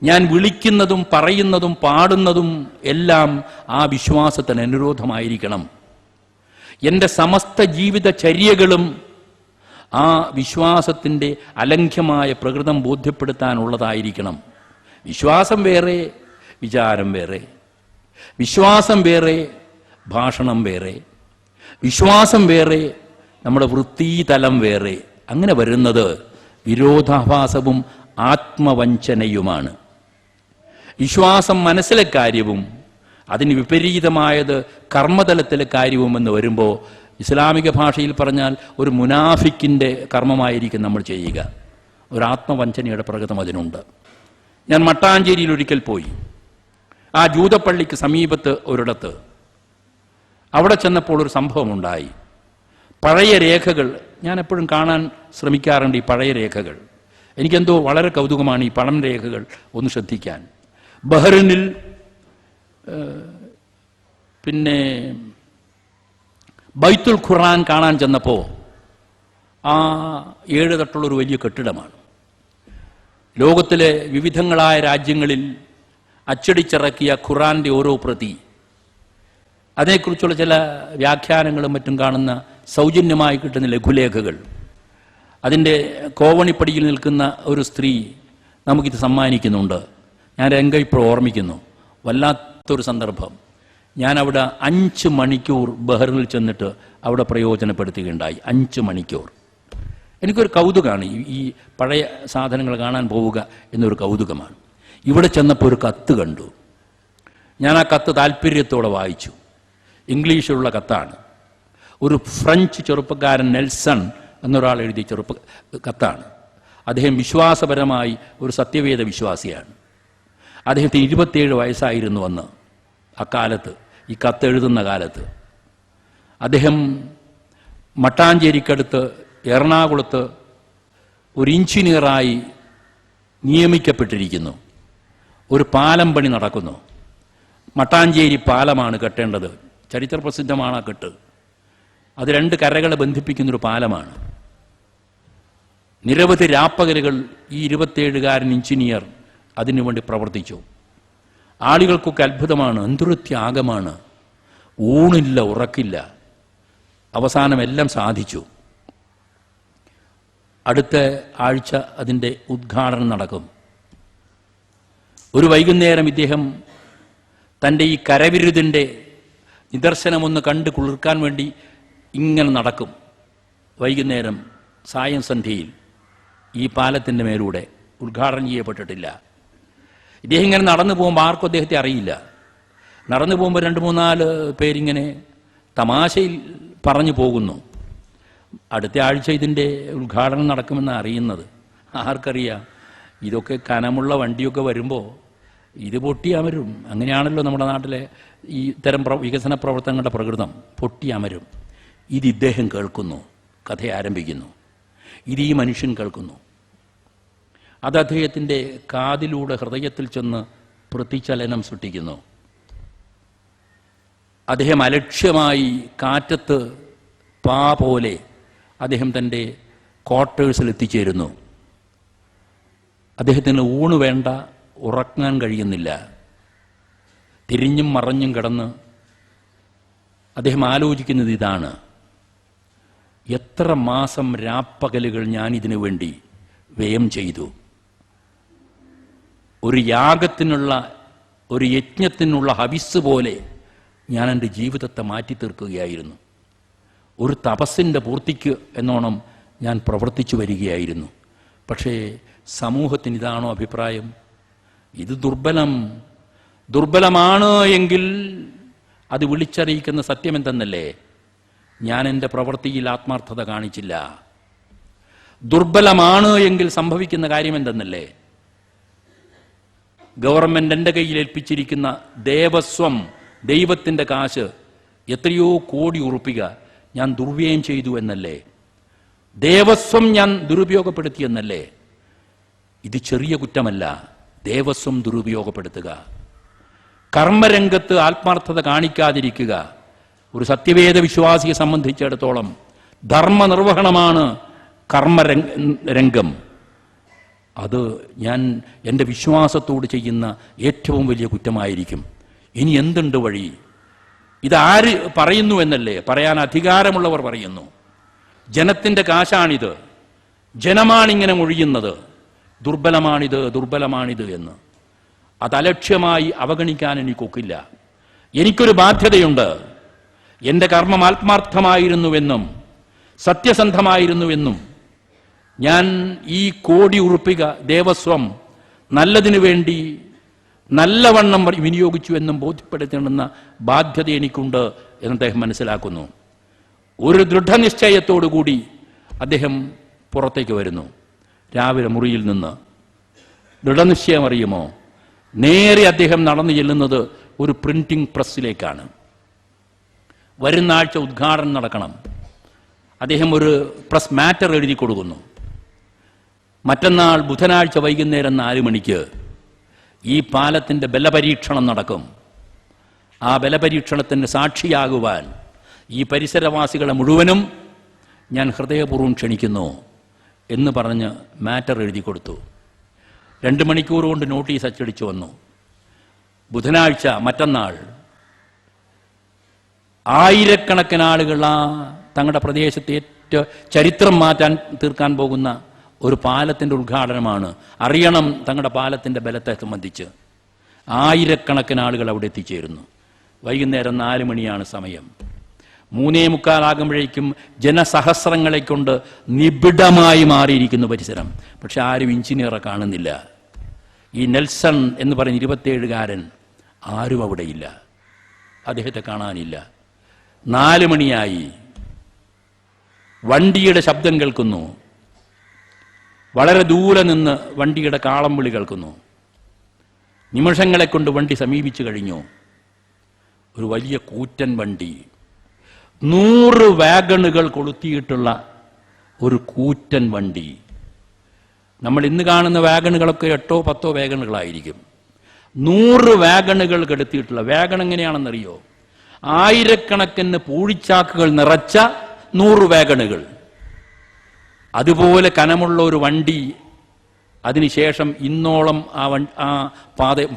ഞാൻ വിളിക്കുന്നതും പറയുന്നതും പാടുന്നതും എല്ലാം ആ വിശ്വാസത്തിന് അനുരോധമായിരിക്കണം. എൻ്റെ സമസ്ത ജീവിതചര്യകളും ആ വിശ്വാസത്തിൻ്റെ അലംഘ്യമായ പ്രകൃതം ബോധ്യപ്പെടുത്താനുള്ളതായിരിക്കണം. വിശ്വാസം വേറെ, വിചാരം വേറെ. വിശ്വാസം വേറെ, ഭാഷണം വേറെ. വിശ്വാസം വേറെ, നമ്മുടെ വൃത്തിതലം വേറെ. അങ്ങനെ വരുന്നത് വിരോധാഭാസവും ആത്മവഞ്ചനയുമാണ്. വിശ്വാസം മനസ്സിലെ കാര്യവും അതിന് വിപരീതമായത് കർമ്മതലത്തിലെ കാര്യവുമെന്ന് വരുമ്പോൾ ഇസ്ലാമിക ഭാഷയിൽ പറഞ്ഞാൽ ഒരു മുനാഫിക്കിൻ്റെ കർമ്മമായിരിക്കും നമ്മൾ ചെയ്യുക. ഒരു ആത്മവഞ്ചനയുടെ പ്രകൃതം അതിനുണ്ട്. ഞാൻ മട്ടാഞ്ചേരിയിൽ ഒരിക്കൽ പോയി. ആ ജൂതപ്പള്ളിക്ക് സമീപത്ത് ഒരിടത്ത് അവിടെ ചെന്നപ്പോൾ ഒരു സംഭവമുണ്ടായി. പഴയ രേഖകൾ ഞാൻ എപ്പോഴും കാണാൻ ശ്രമിക്കാറുണ്ട്. ഈ പഴയ രേഖകൾ എനിക്കെന്തോ വളരെ കൗതുകമാണ്. ഈ പഴം രേഖകൾ ഒന്ന് ശ്രദ്ധിക്കാൻ. ബഹ്റിനിൽ പിന്നെ ബൈത്തുൽ ഖുർആൻ കാണാൻ ചെന്നപ്പോൾ ആ 7 തട്ടുള്ളൊരു വലിയ കെട്ടിടമാണ്. ലോകത്തിലെ വിവിധങ്ങളായ രാജ്യങ്ങളിൽ അച്ചടിച്ചിറക്കിയ ഖുർആന്റെ ഓരോ പ്രതി, അതേക്കുറിച്ചുള്ള ചില വ്യാഖ്യാനങ്ങളും മറ്റും കാണുന്ന സൗജന്യമായി കിട്ടുന്ന ലഘുലേഖകൾ, അതിൻ്റെ കോവണിപ്പടിയിൽ നിൽക്കുന്ന ഒരു സ്ത്രീ നമുക്കിത് സമ്മാനിക്കുന്നുണ്ട്. ഞാൻ രംഗം ഇപ്പോൾ ഓർമ്മിക്കുന്നു. വല്ലാത്തൊരു സന്ദർഭം. ഞാൻ അവിടെ 5 മണിക്കൂർ ബഹ്റിനിൽ ചെന്നിട്ട് അവിടെ പ്രയോജനപ്പെടുത്തുകയുണ്ടായി. 5 മണിക്കൂർ. എനിക്കൊരു കൗതുകമാണ് ഈ പഴയ സാധനങ്ങൾ കാണാൻ പോവുക എന്നൊരു കൗതുകമാണ്. ഇവിടെ ചെന്നപ്പോൾ ഒരു കത്ത് കണ്ടു. ഞാൻ ആ കത്ത് താല്പര്യത്തോടെ വായിച്ചു. ഇംഗ്ലീഷിലുള്ള കത്താണ്. ഒരു ഫ്രഞ്ച് ചെറുപ്പക്കാരൻ നെൽസൺ എന്നൊരാൾ എഴുതിയ കത്താണ്. അദ്ദേഹം വിശ്വാസപരമായി ഒരു സത്യവേദ വിശ്വാസിയാണ്. അദ്ദേഹത്തിന് 27 വയസ്സായിരുന്നു അന്ന്, അക്കാലത്ത്, ഈ കത്ത് എഴുതുന്ന കാലത്ത്. അദ്ദേഹം മട്ടാഞ്ചേരിക്കടുത്ത് എറണാകുളത്ത് ഒരു എഞ്ചിനീയറായി നിയമിക്കപ്പെട്ടിരിക്കുന്നു. ഒരു പാലം പണി നടക്കുന്നു. മട്ടാഞ്ചേരി പാലമാണ് കെട്ടേണ്ടത്. ചരിത്രപ്രസിദ്ധമാണ് ആ കെട്ട്. അത് 2 കരകളെ ബന്ധിപ്പിക്കുന്നൊരു പാലമാണ്. നിരവധി രാപ്പകലുകൾ ഈ 27-കാരൻ എഞ്ചിനീയർ അതിനുവേണ്ടി പ്രവർത്തിച്ചു. ആളുകൾക്കൊക്കെ അത്ഭുതമാണ്, എന്തൊരു ത്യാഗമാണ്. ഊണില്ല, ഉറക്കില്ല. അവസാനം എല്ലാം സാധിച്ചു. അടുത്ത ആഴ്ച അതിൻ്റെ ഉദ്ഘാടനം നടക്കും. ഒരു വൈകുന്നേരം ഇദ്ദേഹം തൻ്റെ ഈ കരവിരുതിൻ്റെ നിദർശനമൊന്ന് കണ്ട് കുളിർക്കാൻ വേണ്ടി ഇങ്ങനെ നടക്കും. വൈകുന്നേരം സായം സന്ധ്യയിൽ ഈ പാലത്തിൻ്റെ മേലൂടെ, ഉദ്ഘാടനം ചെയ്യപ്പെട്ടിട്ടില്ല. ഇദ്ദേഹം ഇങ്ങനെ നടന്നു പോകുമ്പോൾ ആർക്കും അദ്ദേഹത്തെ അറിയില്ല. നടന്നു പോകുമ്പോൾ 2-3-4 പേരിങ്ങനെ തമാശയിൽ പറഞ്ഞു പോകുന്നു. അടുത്ത ആഴ്ച ഇതിൻ്റെ ഉദ്ഘാടനം നടക്കുമെന്ന് അറിയുന്നത്. ആർക്കറിയാം? ഇതൊക്കെ കനമുള്ള വണ്ടിയൊക്കെ വരുമ്പോൾ ഇത് പൊട്ടിയമരും. അങ്ങനെയാണല്ലോ നമ്മുടെ നാട്ടിലെ ഈ ഇത്തരം വികസന പ്രവർത്തനങ്ങളുടെ പ്രകൃതം. പൊട്ടിയമരും. ഇത് ഇദ്ദേഹം കേൾക്കുന്നു, കഥ ആരംഭിക്കുന്നു. ഇത് ഈ മനുഷ്യൻ കേൾക്കുന്നു. അത് അദ്ദേഹത്തിൻ്റെ കാതിലൂടെ ഹൃദയത്തിൽ ചെന്ന് പ്രതിചലനം സൃഷ്ടിക്കുന്നു. അദ്ദേഹം അലക്ഷ്യമായി കാറ്റത്ത് പാ പോലെ അദ്ദേഹം തൻ്റെ ക്വാർട്ടേഴ്സിൽ എത്തിച്ചേരുന്നു. അദ്ദേഹത്തിന് ഊണ് വേണ്ട, ഉറങ്ങാൻ കഴിയുന്നില്ല. തിരിഞ്ഞും മറഞ്ഞും കിടന്ന് അദ്ദേഹം ആലോചിക്കുന്നത് ഇതാണ്: എത്ര മാസം രാപ്പകലുകൾ ഞാനിതിനു വേണ്ടി വ്യയം ചെയ്തു. ഒരു യാഗത്തിനുള്ള, ഒരു യജ്ഞത്തിനുള്ള ഹവിസ് പോലെ ഞാൻ എൻ്റെ ജീവിതത്തെ മാറ്റി തീർക്കുകയായിരുന്നു. ഒരു തപസ്സിൻ്റെ പൂർത്തിക്ക് എന്നോണം ഞാൻ പ്രവർത്തിച്ചു വരികയായിരുന്നു. പക്ഷേ സമൂഹത്തിന് ഇതാണോ അഭിപ്രായം? ഇത് ദുർബലമാണ് എങ്കിൽ അത് വിളിച്ചറിയിക്കുന്ന സത്യം എന്തെന്നല്ലേ? ഞാൻ എൻ്റെ പ്രവൃത്തിയിൽ ആത്മാർത്ഥത കാണിച്ചില്ല. ദുർബലമാണ് എങ്കിൽ സംഭവിക്കുന്ന കാര്യം എന്തെന്നല്ലേ? ഗവൺമെന്റ് എൻ്റെ കയ്യിൽ ഏൽപ്പിച്ചിരിക്കുന്ന ദേവസ്വം, ദൈവത്തിൻ്റെ കാശ്, എത്രയോ കോടി ഉറുപ്പിക ഞാൻ ദുർവ്യയം ചെയ്തു എന്നല്ലേ? ദേവസ്വം ഞാൻ ദുരുപയോഗപ്പെടുത്തിയെന്നല്ലേ? ഇത് ചെറിയ കുറ്റമല്ല, ദേവസ്വം ദുരുപയോഗപ്പെടുത്തുക. കർമ്മരംഗത്ത് ആത്മാർത്ഥത കാണിക്കാതിരിക്കുക ഒരു സത്യവേദ വിശ്വാസിയെ സംബന്ധിച്ചിടത്തോളം ധർമ്മനിർവഹണമാണ് കർമ്മരംഗം. അത് ഞാൻ എൻ്റെ വിശ്വാസത്തോട് ചെയ്യുന്ന ഏറ്റവും വലിയ കുറ്റമായിരിക്കും. ഇനി എന്തുണ്ട് വഴി? ഇതാര് പറയുന്നു എന്നല്ലേ? പറയാൻ അധികാരമുള്ളവർ പറയുന്നു. ജനത്തിൻ്റെ കാശാണിത്, ജനമാണിങ്ങനെ മൊഴിയുന്നത്, ദുർബലമാണിത് എന്ന്. അതലക്ഷ്യമായി അവഗണിക്കാൻ എനിക്കൊക്കില്ല. എനിക്കൊരു ബാധ്യതയുണ്ട്. എൻ്റെ കർമ്മം ആത്മാർത്ഥമായിരുന്നുവെന്നും സത്യസന്ധമായിരുന്നുവെന്നും ഞാൻ ഈ കോടി ഉറുപ്പിക ദേവസ്വം നല്ലതിനു വേണ്ടി നല്ലവണ്ണം വിനിയോഗിച്ചു എന്നും ബോധ്യപ്പെടുത്തേണ്ടുന്ന ബാധ്യത എനിക്കുണ്ട് എന്ന് അദ്ദേഹം മനസ്സിലാക്കുന്നു. ഒരു ദൃഢനിശ്ചയത്തോടുകൂടി അദ്ദേഹം പുറത്തേക്ക് വരുന്നു. രാവിലെ മുറിയിൽ നിന്ന് ദൃഢനിശ്ചയം അറിയുമോ? നേരെ അദ്ദേഹം നടന്നു ചെല്ലുന്നത് ഒരു പ്രിന്റിംഗ് പ്രസ്സിലേക്കാണ്. വരുന്ന ആഴ്ച ഉദ്ഘാടനം നടക്കണം. അദ്ദേഹം ഒരു പ്രസ് മാറ്റർ എഴുതി കൊടുക്കുന്നു. മറ്റന്നാൾ ബുധനാഴ്ച വൈകുന്നേരം 4 മണിക്ക് ഈ പാലത്തിൻ്റെ ബലപരീക്ഷണം നടക്കും. ആ ബലപരീക്ഷണത്തിന് സാക്ഷിയാകുവാൻ ഈ പരിസരവാസികളെ മുഴുവനും ഞാൻ ഹൃദയപൂർവ്വം ക്ഷണിക്കുന്നു എന്ന് പറഞ്ഞ് മാറ്റർ എഴുതി കൊടുത്തു. 2 മണിക്കൂർ കൊണ്ട് നോട്ടീസ് അച്ചടിച്ചു വന്നു. ബുധനാഴ്ച, മറ്റന്നാൾ ആയിരക്കണക്കിന് ആളുകൾ തങ്ങളുടെ പ്രദേശത്തെ ഏറ്റവും ചരിത്രം തീർക്കാൻ പോകുന്ന ഒരു പാലത്തിൻ്റെ ഉദ്ഘാടനമാണ്. അറിയണം തങ്ങളുടെ പാലത്തിൻ്റെ ബലത്തെ സംബന്ധിച്ച്. ആയിരക്കണക്കിന് ആളുകൾ അവിടെ എത്തിച്ചേരുന്നു. വൈകുന്നേരം 4 മണിയാണ് സമയം. 3:45 ആകുമ്പോഴേക്കും ജനസഹസ്രങ്ങളെ കൊണ്ട് നിബിഡമായി മാറിയിരിക്കുന്നു പരിസരം. പക്ഷെ ആരും എഞ്ചിനീയറെ കാണുന്നില്ല. ഈ നെൽസൺ എന്ന് പറയുന്ന 27-കാരൻ ആരും അവിടെയില്ല. അദ്ദേഹത്തെ കാണാനില്ല. 4 മണിയായി. വണ്ടിയുടെ ശബ്ദം കേൾക്കുന്നു. വളരെ ദൂരെ നിന്ന് വണ്ടിയുടെ കാളം വിളി കേൾക്കുന്നു. നിമിഷങ്ങളെ കൊണ്ട് വണ്ടി സമീപിച്ചു കഴിഞ്ഞു. ഒരു വലിയ കൂറ്റൻ വണ്ടി, 100 വാഗണുകൾ കൊളുത്തിയിട്ടുള്ള ഒരു കൂറ്റൻ വണ്ടി. നമ്മൾ ഇന്ന് കാണുന്ന വാഗണുകളൊക്കെ 8-10 വാഗണുകളായിരിക്കും. 100 വാഗണുകൾ കെടുത്തിയിട്ടുള്ള. വാഗൺ എങ്ങനെയാണെന്നറിയോ? ആയിരക്കണക്കിന് പൂഴിച്ചാക്കുകൾ നിറച്ച 100 വാഗണുകൾ. അതുപോലെ കനമുള്ള ഒരു വണ്ടി. അതിനുശേഷം ഇന്നോളം ആ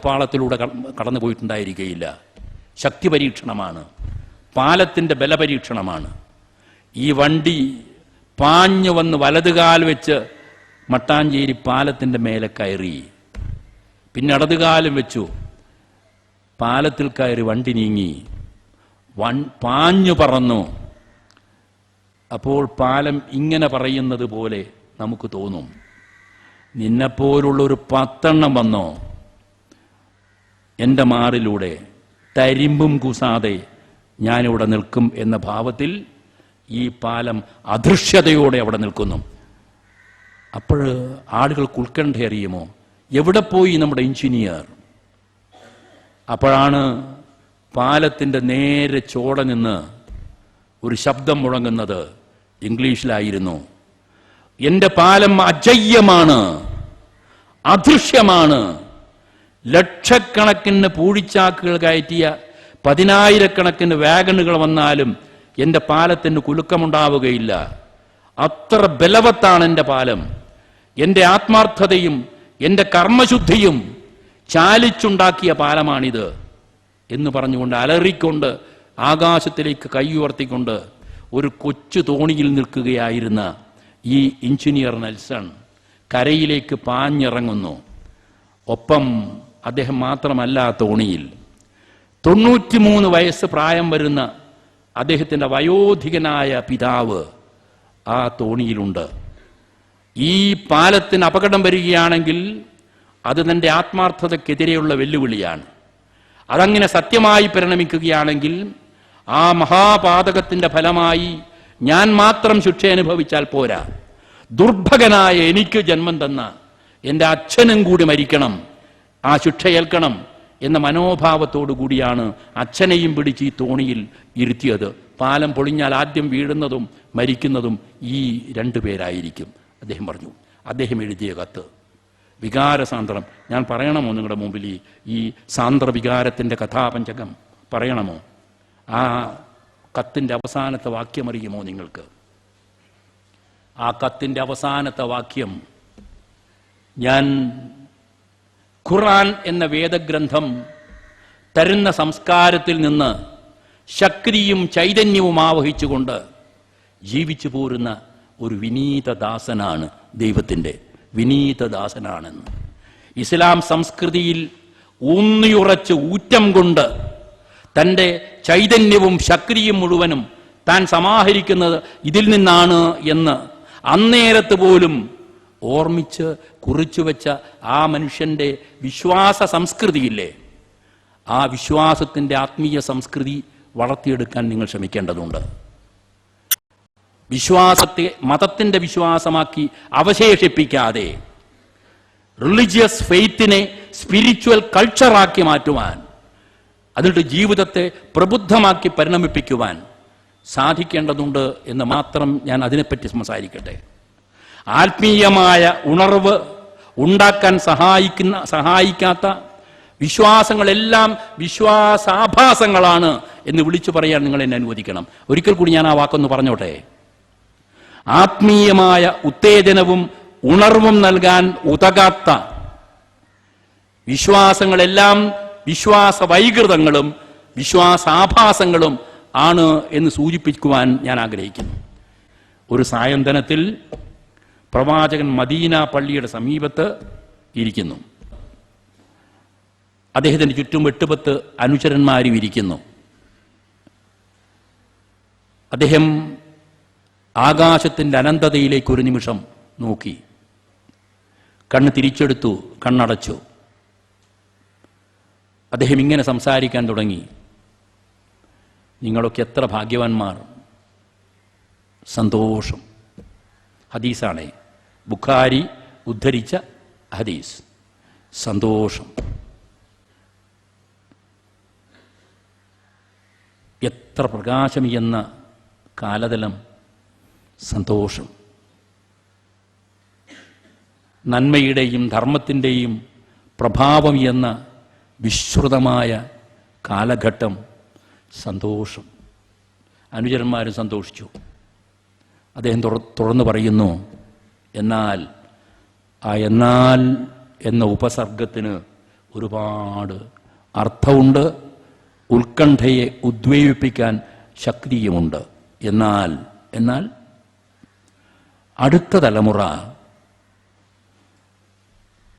പാളത്തിലൂടെ കടന്നു പോയിട്ടുണ്ടായിരിക്കുകയില്ല. ശക്തി പരീക്ഷണമാണ്, പാലത്തിൻ്റെ ബലപരീക്ഷണമാണ്. ഈ വണ്ടി പാഞ്ഞു വന്ന് വലതുകാൽ വെച്ച് മട്ടാഞ്ചേരി പാലത്തിൻ്റെ മേലെ കയറി. പിന്നെ ഇടതുകാലം വെച്ചു. പാലത്തിൽ കയറി വണ്ടി നീങ്ങി, പാഞ്ഞു പറന്നു. അപ്പോൾ പാലം ഇങ്ങനെ പറയുന്നത് പോലെ നമുക്ക് തോന്നും, നിന്നെപ്പോലുള്ളൊരു 10 വന്നോ എൻ്റെ മാറിലൂടെ, തരിമ്പും കുസാതെ ഞാനിവിടെ നിൽക്കും എന്ന ഭാവത്തിൽ ഈ പാലം അദൃശ്യതയോടെ അവിടെ നിൽക്കുന്നു. അപ്പോൾ ആളുകൾക്ക് ഉത്കണ്ഠ അറിയുമോ? എവിടെ പോയി നമ്മുടെ എഞ്ചിനീയർ? അപ്പോഴാണ് പാലത്തിൻ്റെ നേരെ ചോട നിന്ന് ഒരു ശബ്ദം മുഴങ്ങുന്നത്. ഇംഗ്ലീഷിലായിരുന്നു. എൻ്റെ പാലം അജയ്യമാണ്, അദൃശ്യമാണ്. ലക്ഷക്കണക്കിന് പൂഴിച്ചാക്കുകൾ കയറ്റിയ 10,000-കണക്കിന് വാഗണുകൾ വന്നാലും എൻ്റെ പാലത്തിന് കുലുക്കമുണ്ടാവുകയില്ല. അത്ര ബലവത്താണ് എൻ്റെ പാലം. എൻ്റെ ആത്മാർത്ഥതയും എൻ്റെ കർമ്മശുദ്ധിയും ചാലിച്ചുണ്ടാക്കിയ പാലമാണിത് എന്ന് പറഞ്ഞുകൊണ്ട് അലറിക്കൊണ്ട് ആകാശത്തിലേക്ക് കൈ ഉയർത്തിക്കൊണ്ട് ഒരു കൊച്ചു തോണിയിൽ നിൽക്കുകയായിരുന്ന ഈ എഞ്ചിനീയർ നെൽസൺ കരയിലേക്ക് പാഞ്ഞിറങ്ങുന്നു. ഒപ്പം അദ്ദേഹം മാത്രമല്ല തോണിയിൽ 93 വയസ്സ് പ്രായം വരുന്ന അദ്ദേഹത്തിൻ്റെ വയോധികനായ പിതാവ് ആ തോണിയിലുണ്ട്. ഈ പാലത്തിന് അപകടം വരികയാണെങ്കിൽ അത് തൻ്റെ ആത്മാർത്ഥതയ്ക്കെതിരെയുള്ള വെല്ലുവിളിയാണ്. അതങ്ങനെ സത്യമായി പരിണമിക്കുകയാണെങ്കിൽ ആ മഹാപാതകത്തിൻ്റെ ഫലമായി ഞാൻ മാത്രം ശിക്ഷ അനുഭവിച്ചാൽ പോരാ, ദുർഭകനായ എനിക്ക് ജന്മം തന്ന എൻ്റെ അച്ഛനും കൂടി മരിക്കണം, ആ ശിക്ഷ ഏൽക്കണം എന്ന മനോഭാവത്തോടു കൂടിയാണ് അച്ഛനെയും പിടിച്ച് ഈ തോണിയിൽ ഇരുത്തിയത്. പാലം പൊളിഞ്ഞാൽ ആദ്യം വീഴുന്നതും മരിക്കുന്നതും ഈ 2 പേരായിരിക്കും അദ്ദേഹം പറഞ്ഞു. അദ്ദേഹം എഴുതിയ കത്ത് വികാരസാന്ദ്രം. ഞാൻ പറയണമോ നിങ്ങളുടെ മുമ്പിൽ ഈ സാന്ദ്ര വികാരത്തിൻ്റെ കഥാപഞ്ചകം പറയണമോ? ആ കത്തിൻ്റെ അവസാനത്തെ വാക്യം അറിയുമോ നിങ്ങൾക്ക്? ആ കത്തിൻ്റെ അവസാനത്തെ വാക്യം, ഞാൻ ഖുർആൻ എന്ന വേദഗ്രന്ഥം തരുന്ന സംസ്കാരത്തിൽ നിന്ന് ശക്തിയും ചൈതന്യവും ആവഹിച്ചുകൊണ്ട് ജീവിച്ചു പോരുന്ന ഒരു വിനീതദാസനാണ്, ദൈവത്തിൻ്റെ വിനീതദാസനാണെന്ന്. ഇസ്ലാം സംസ്കൃതിയിൽ ഊന്നിയുറച്ച് ഊറ്റം കൊണ്ട് തൻ്റെ ചൈതന്യവും ശക്തിയും മുഴുവനും താൻ സമാഹരിക്കുന്നത് ഇതിൽ നിന്നാണ് എന്ന് അന്നേരത്ത് പോലും ഓർമ്മിച്ച് കുറിച്ചു വെച്ച ആ മനുഷ്യൻ്റെ വിശ്വാസ സംസ്കൃതിയില്ലേ, ആ വിശ്വാസത്തിൻ്റെ ആത്മീയ സംസ്കൃതി വളർത്തിയെടുക്കാൻ നിങ്ങൾ ശ്രമിക്കേണ്ടതുണ്ട്. വിശ്വാസത്തെ മതത്തിൻ്റെ വിശ്വാസമാക്കി അവശേഷിപ്പിക്കാതെ റിലീജിയസ് ഫെയ്ത്തിനെ സ്പിരിച്വൽ കൾച്ചറാക്കി മാറ്റുവാൻ, അതിൻ്റെ ജീവിതത്തെ പ്രബുദ്ധമാക്കി പരിണമിപ്പിക്കുവാൻ സാധിക്കേണ്ടതുണ്ട് എന്ന് മാത്രം ഞാൻ അതിനെപ്പറ്റി സംസാരിക്കട്ടെ. ആത്മീയമായ ഉണർവ് ഉണ്ടാക്കാൻ സഹായിക്കാത്ത വിശ്വാസങ്ങളെല്ലാം വിശ്വാസാഭാസങ്ങളാണ് എന്ന് വിളിച്ചു പറയാൻ നിങ്ങൾ എന്നെ അനുവദിക്കണം. ഒരിക്കൽ കൂടി ഞാൻ ആ വാക്കൊന്ന് പറഞ്ഞോട്ടെ. ആത്മീയമായ ഉത്തേജനവും ഉണർവും നൽകാൻ ഉതകാത്ത വിശ്വാസങ്ങളെല്ലാം വിശ്വാസ വൈകൃതങ്ങളും വിശ്വാസാഭാസങ്ങളും ആണ് എന്ന് സൂചിപ്പിക്കുവാൻ ഞാൻ ആഗ്രഹിക്കുന്നു. ഒരു സായന്തനത്തിൽ പ്രവാചകൻ മദീന പള്ളിയുടെ സമീപത്ത് ഇരിക്കുന്നു. അദ്ദേഹത്തിന് ചുറ്റും 8-10 അനുചരന്മാരും ഇരിക്കുന്നു. അദ്ദേഹം ആകാശത്തിൻ്റെ അനന്തതയിലേക്ക് ഒരു നിമിഷം നോക്കി, കണ്ണ് തിരിച്ചെടുത്തു, കണ്ണടച്ചു. അദ്ദേഹം ഇങ്ങനെ സംസാരിക്കാൻ തുടങ്ങി, നിങ്ങളൊക്കെ എത്ര ഭാഗ്യവാന്മാർ, സന്തോഷം. ഹദീസാണ്, ബുഖാരി ഉദ്ധരിച്ച ഹദീസ്. സന്തോഷം. എത്ര പ്രകാശമിയെന്ന കാലതലം, സന്തോഷം. നന്മയുടെയും ധർമ്മത്തിൻ്റെയും പ്രഭാവം എന്ന വിശ്രുതമായ കാലഘട്ടം, സന്തോഷം. അനുചരന്മാരും സന്തോഷിച്ചു. അദ്ദേഹം തുറന്നു പറയുന്നു, എന്നാൽ ആ എന്നാൽ എന്ന ഉപസർഗത്തിന് ഒരുപാട് അർത്ഥമുണ്ട്, ഉത്കണ്ഠയെ ഉദ്വേഗിപ്പിക്കാൻ ശക്തിയുമുണ്ട്. എന്നാൽ അടുത്ത തലമുറ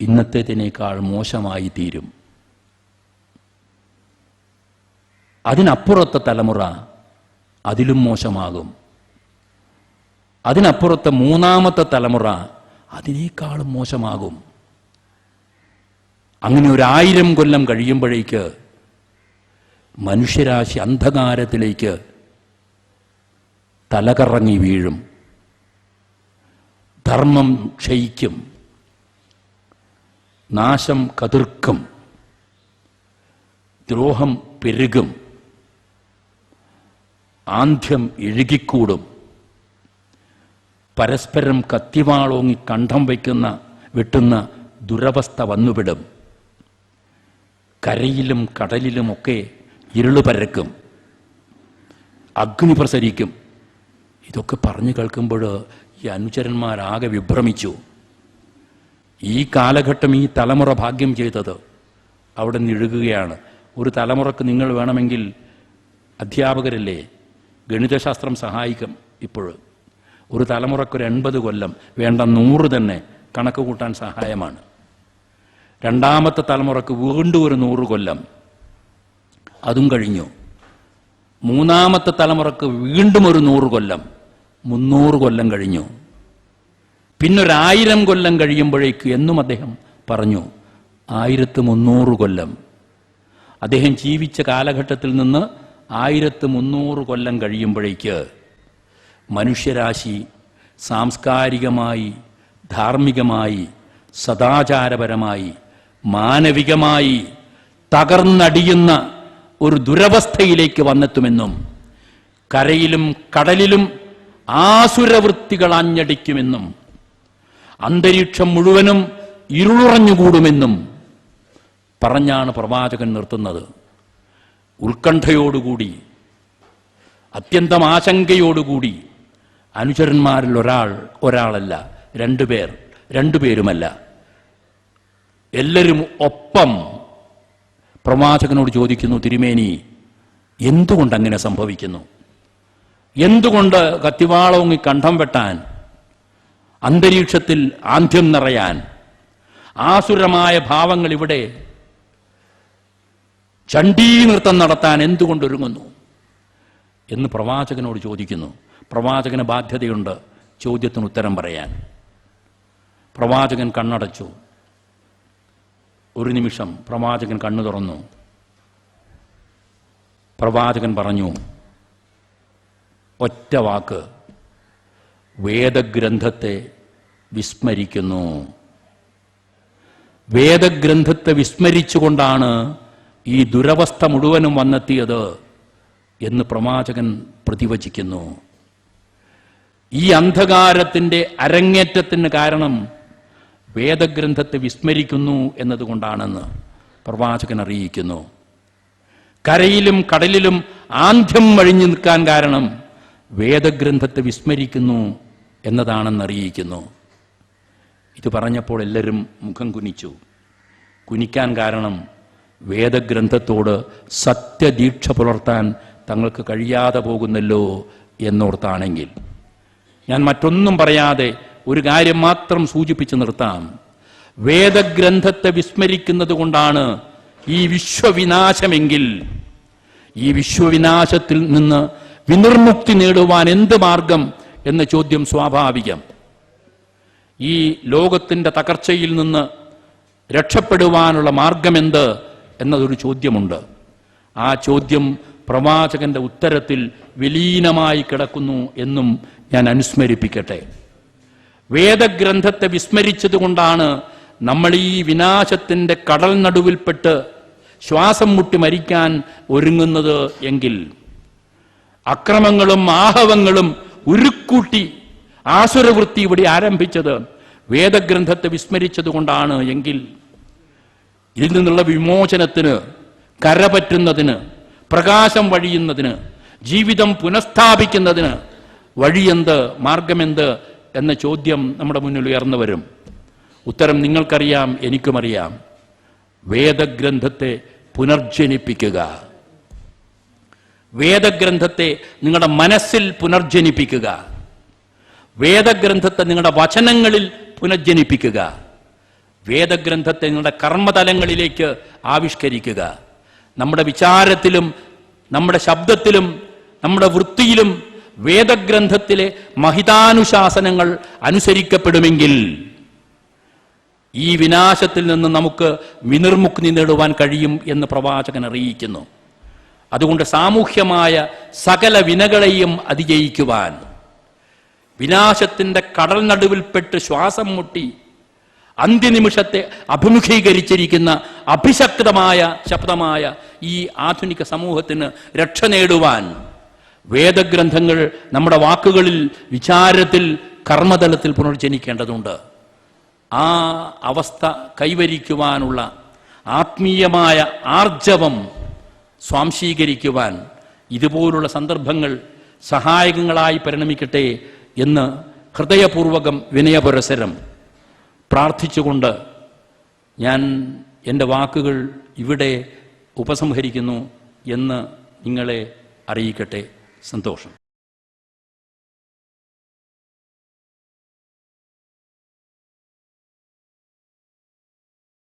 ഇന്നത്തേതിനേക്കാൾ മോശമായി തീരും. അതിനപ്പുറത്തെ തലമുറ അതിലും മോശമാകും. അതിനപ്പുറത്തെ 3ാമത്തെ തലമുറ അതിനേക്കാളും മോശമാകും. അങ്ങനെ 1000 കൊല്ലം കഴിയുമ്പോഴേക്ക് മനുഷ്യരാശി അന്ധകാരത്തിലേക്ക് തലകറങ്ങി വീഴും. ധർമ്മം ക്ഷയിക്കും, നാശം കതിർക്കും, ദ്രോഹം പെരുകും, ആന്ധ്യം ഇഴുകിക്കൂടും, പരസ്പരം കത്തിവാളോങ്ങി കണ്ഠം വെട്ടുന്ന ദുരവസ്ഥ വന്നുവിടും. കരയിലും കടലിലുമൊക്കെ ഇരുള് പരക്കും, അഗ്നി പ്രസരിക്കും. ഇതൊക്കെ പറഞ്ഞു കേൾക്കുമ്പോൾ ഈ അനുചരന്മാരാകെ വിഭ്രമിച്ചു. ഈ കാലഘട്ടം ഈ തലമുറ ഭാഗ്യം ചെയ്തത് അവിടെ നിഴുകുകയാണ്. ഒരു തലമുറക്ക് നിങ്ങൾ വേണമെങ്കിൽ അധ്യാപകരല്ലേ, ഗണിതശാസ്ത്രം സഹായിക്കും. ഇപ്പോൾ ഒരു തലമുറക്കൊരു 80 കൊല്ലം വേണ്ട 100 തന്നെ കണക്ക് കൂട്ടാൻ സഹായമാണ്. രണ്ടാമത്തെ തലമുറക്ക് വീണ്ടും ഒരു 100 കൊല്ലം, അതും കഴിഞ്ഞു. മൂന്നാമത്തെ തലമുറക്ക് വീണ്ടും ഒരു 100 കൊല്ലം, 300 കൊല്ലം കഴിഞ്ഞു. പിന്നൊരു1000 കൊല്ലം കഴിയുമ്പോഴേക്ക് എന്നും അദ്ദേഹം പറഞ്ഞു 1300 കൊല്ലം. അദ്ദേഹം ജീവിച്ച കാലഘട്ടത്തിൽ നിന്ന് 1300 കൊല്ലം കഴിയുമ്പോഴേക്ക് മനുഷ്യരാശി സാംസ്കാരികമായി, ധാർമ്മികമായി, സദാചാരപരമായി, മാനവികമായി തകർന്നടിയുന്ന ഒരു ദുരവസ്ഥയിലേക്ക് വന്നെത്തുമെന്നും കരയിലും കടലിലും ആസുരവൃത്തികൾ ആഞ്ഞടിക്കുമെന്നും അന്തരീക്ഷം മുഴുവനും ഇരുളുറഞ്ഞുകൂടുമെന്നും പറഞ്ഞാണ് പ്രവാചകൻ നിർത്തുന്നത്. ഉത്കണ്ഠയോടുകൂടി, അത്യന്തം ആശങ്കയോടുകൂടി അനുചരന്മാരിൽ ഒരാളല്ല, 2 പേർ, 2 പേരുമല്ല, എല്ലാവരും ഒപ്പം പ്രവാചകനോട് ചോദിക്കുന്നു, തിരുമേനി എന്തുകൊണ്ടങ്ങനെ സംഭവിക്കുന്നു? എന്തുകൊണ്ട് കത്തിവാളോങ്ങി കണ്ഠം വെട്ടാൻ, അന്തരീക്ഷത്തിൽ ആന്ധ്യം നിറയാൻ, ആസുരമായ ഭാവങ്ങൾ ഇവിടെ ചണ്ഡീനൃത്തം നടത്താൻ എന്തുകൊണ്ടൊരുങ്ങുന്നു എന്ന് പ്രവാചകനോട് ചോദിക്കുന്നു. പ്രവാചകന് ബാധ്യതയുണ്ട് ചോദ്യത്തിന് ഉത്തരം പറയാൻ. പ്രവാചകൻ കണ്ണടച്ചു. ഒരു നിമിഷം പ്രവാചകൻ കണ്ണു തുറന്നു. പ്രവാചകൻ പറഞ്ഞു ഒറ്റ വാക്ക്, വേദഗ്രന്ഥത്തെ വിസ്മരിക്കുന്നു. വേദഗ്രന്ഥത്തെ വിസ്മരിച്ചുകൊണ്ടാണ് ഈ ദുരവസ്ഥ മുഴുവനും വന്നെത്തിയത് എന്ന് പ്രവാചകൻ പ്രതിവചിക്കുന്നു. ഈ അന്ധകാരത്തിൻ്റെ അരങ്ങേറ്റത്തിന് കാരണം വേദഗ്രന്ഥത്തെ വിസ്മരിക്കുന്നു എന്നതുകൊണ്ടാണെന്ന് പ്രവാചകൻ അറിയിക്കുന്നു. കരയിലും കടലിലും ആന്ധ്യം വഴിഞ്ഞു നിൽക്കാൻ കാരണം വേദഗ്രന്ഥത്തെ വിസ്മരിക്കുന്നു എന്നതാണെന്ന് അറിയിക്കുന്നു. ഇത് പറഞ്ഞപ്പോൾ എല്ലാവരും മുഖം കുനിച്ചു. കുനിക്കാൻ കാരണം വേദഗ്രന്ഥത്തോട് സത്യദീക്ഷ പുലർത്താൻ തങ്ങൾക്ക് കഴിയാതെ പോകുന്നല്ലോ എന്നോർത്താണെങ്കിൽ. ഞാൻ മറ്റൊന്നും പറയാതെ ഒരു കാര്യം മാത്രം സൂചിപ്പിച്ച് നിർത്താം. വേദഗ്രന്ഥത്തെ വിസ്മരിക്കുന്നത് കൊണ്ടാണ് ഈ വിശ്വവിനാശമെങ്കിൽ ഈ വിശ്വവിനാശത്തിൽ നിന്ന് വിനിർമുക്തി നേടുവാൻ എന്ത് മാർഗം എന്ന ചോദ്യം സ്വാഭാവികം. ഈ ലോകത്തിൻ്റെ തകർച്ചയിൽ നിന്ന് രക്ഷപ്പെടുവാനുള്ള മാർഗമെന്ത് എന്നതൊരു ചോദ്യമുണ്ട്. ആ ചോദ്യം പ്രവാചകന്റെ ഉത്തരത്തിൽ വിലീനമായി കിടക്കുന്നു എന്നും ഞാൻ അനുസ്മരിപ്പിക്കട്ടെ. വേദഗ്രന്ഥത്തെ വിസ്മരിച്ചതുകൊണ്ടാണ് നമ്മൾ ഈ വിനാശത്തിൻ്റെ കടൽ നടുവിൽപ്പെട്ട് ശ്വാസം മുട്ടി മരിക്കാൻ ഒരുങ്ങുന്നത് എങ്കിൽ, അക്രമങ്ങളും ആഹവങ്ങളും ഉരുക്കൂട്ടി ആസുരവൃത്തി ഇവിടെ ആരംഭിച്ചത് വേദഗ്രന്ഥത്തെ വിസ്മരിച്ചതുകൊണ്ടാണ് എങ്കിൽ, ഇതിൽ നിന്നുള്ള വിമോചനത്തിന്, കരപറ്റുന്നതിന്, പ്രകാശം വഴിയുന്നതിന്, ജീവിതം പുനഃസ്ഥാപിക്കുന്നതിന് വഴിയെന്ത്, മാർഗമെന്ത് എന്ന ചോദ്യം നമ്മുടെ മുന്നിൽ ഉയർന്നു വരും. ഉത്തരം നിങ്ങൾക്കറിയാം, എനിക്കുമറിയാം. വേദഗ്രന്ഥത്തെ പുനർജനിപ്പിക്കുക. വേദഗ്രന്ഥത്തെ നിങ്ങളുടെ മനസ്സിൽ പുനർജനിപ്പിക്കുക. വേദഗ്രന്ഥത്തെ നിങ്ങളുടെ വചനങ്ങളിൽ പുനർജനിപ്പിക്കുക. വേദഗ്രന്ഥത്തെ നിങ്ങളുടെ കർമ്മതലങ്ങളിലേക്ക് ആവിഷ്കരിക്കുക. നമ്മുടെ വിചാരത്തിലും നമ്മുടെ ശബ്ദത്തിലും നമ്മുടെ വൃത്തിയിലും വേദഗ്രന്ഥത്തിലെ മഹിതാനുശാസനങ്ങൾ അനുസരിക്കപ്പെടുമെങ്കിൽ ഈ വിനാശത്തിൽ നിന്ന് നമുക്ക് വിനിർമുക്തി നേടുവാൻ കഴിയും എന്ന് പ്രവാചകൻ അറിയിക്കുന്നു. അതുകൊണ്ട് സാമൂഹ്യമായ സകല വിനകളെയും അതിജയിക്കുവാൻ, വിനാശത്തിൻ്റെ കടൽ നടുവിൽപ്പെട്ട് ശ്വാസം മുട്ടി അന്ത്യനിമിഷത്തെ അഭിമുഖീകരിച്ചിരിക്കുന്ന അഭിശക്തമായ ശബ്ദമായ ഈ ആധുനിക സമൂഹത്തിന് രക്ഷ നേടുവാൻ വേദഗ്രന്ഥങ്ങൾ നമ്മുടെ വാക്കുകളിൽ, വിചാരത്തിൽ, കർമ്മതലത്തിൽ പുനർജനിക്കേണ്ടതുണ്ട്. ആ അവസ്ഥ കൈവരിക്കുവാനുള്ള ആത്മീയമായ ആർജവം സ്വാംശീകരിക്കുവാൻ ഇതുപോലുള്ള സന്ദർഭങ്ങൾ സഹായകങ്ങളായി പരിണമിക്കട്ടെ എന്ന് ഹൃദയപൂർവകം വിനയപുരസരം പ്രാർത്ഥിച്ചുകൊണ്ട് ഞാൻ എൻ്റെ വാക്കുകൾ ഇവിടെ ഉപസംഹരിക്കുന്നു എന്ന് നിങ്ങളെ അറിയിക്കട്ടെ. സന്തോഷം.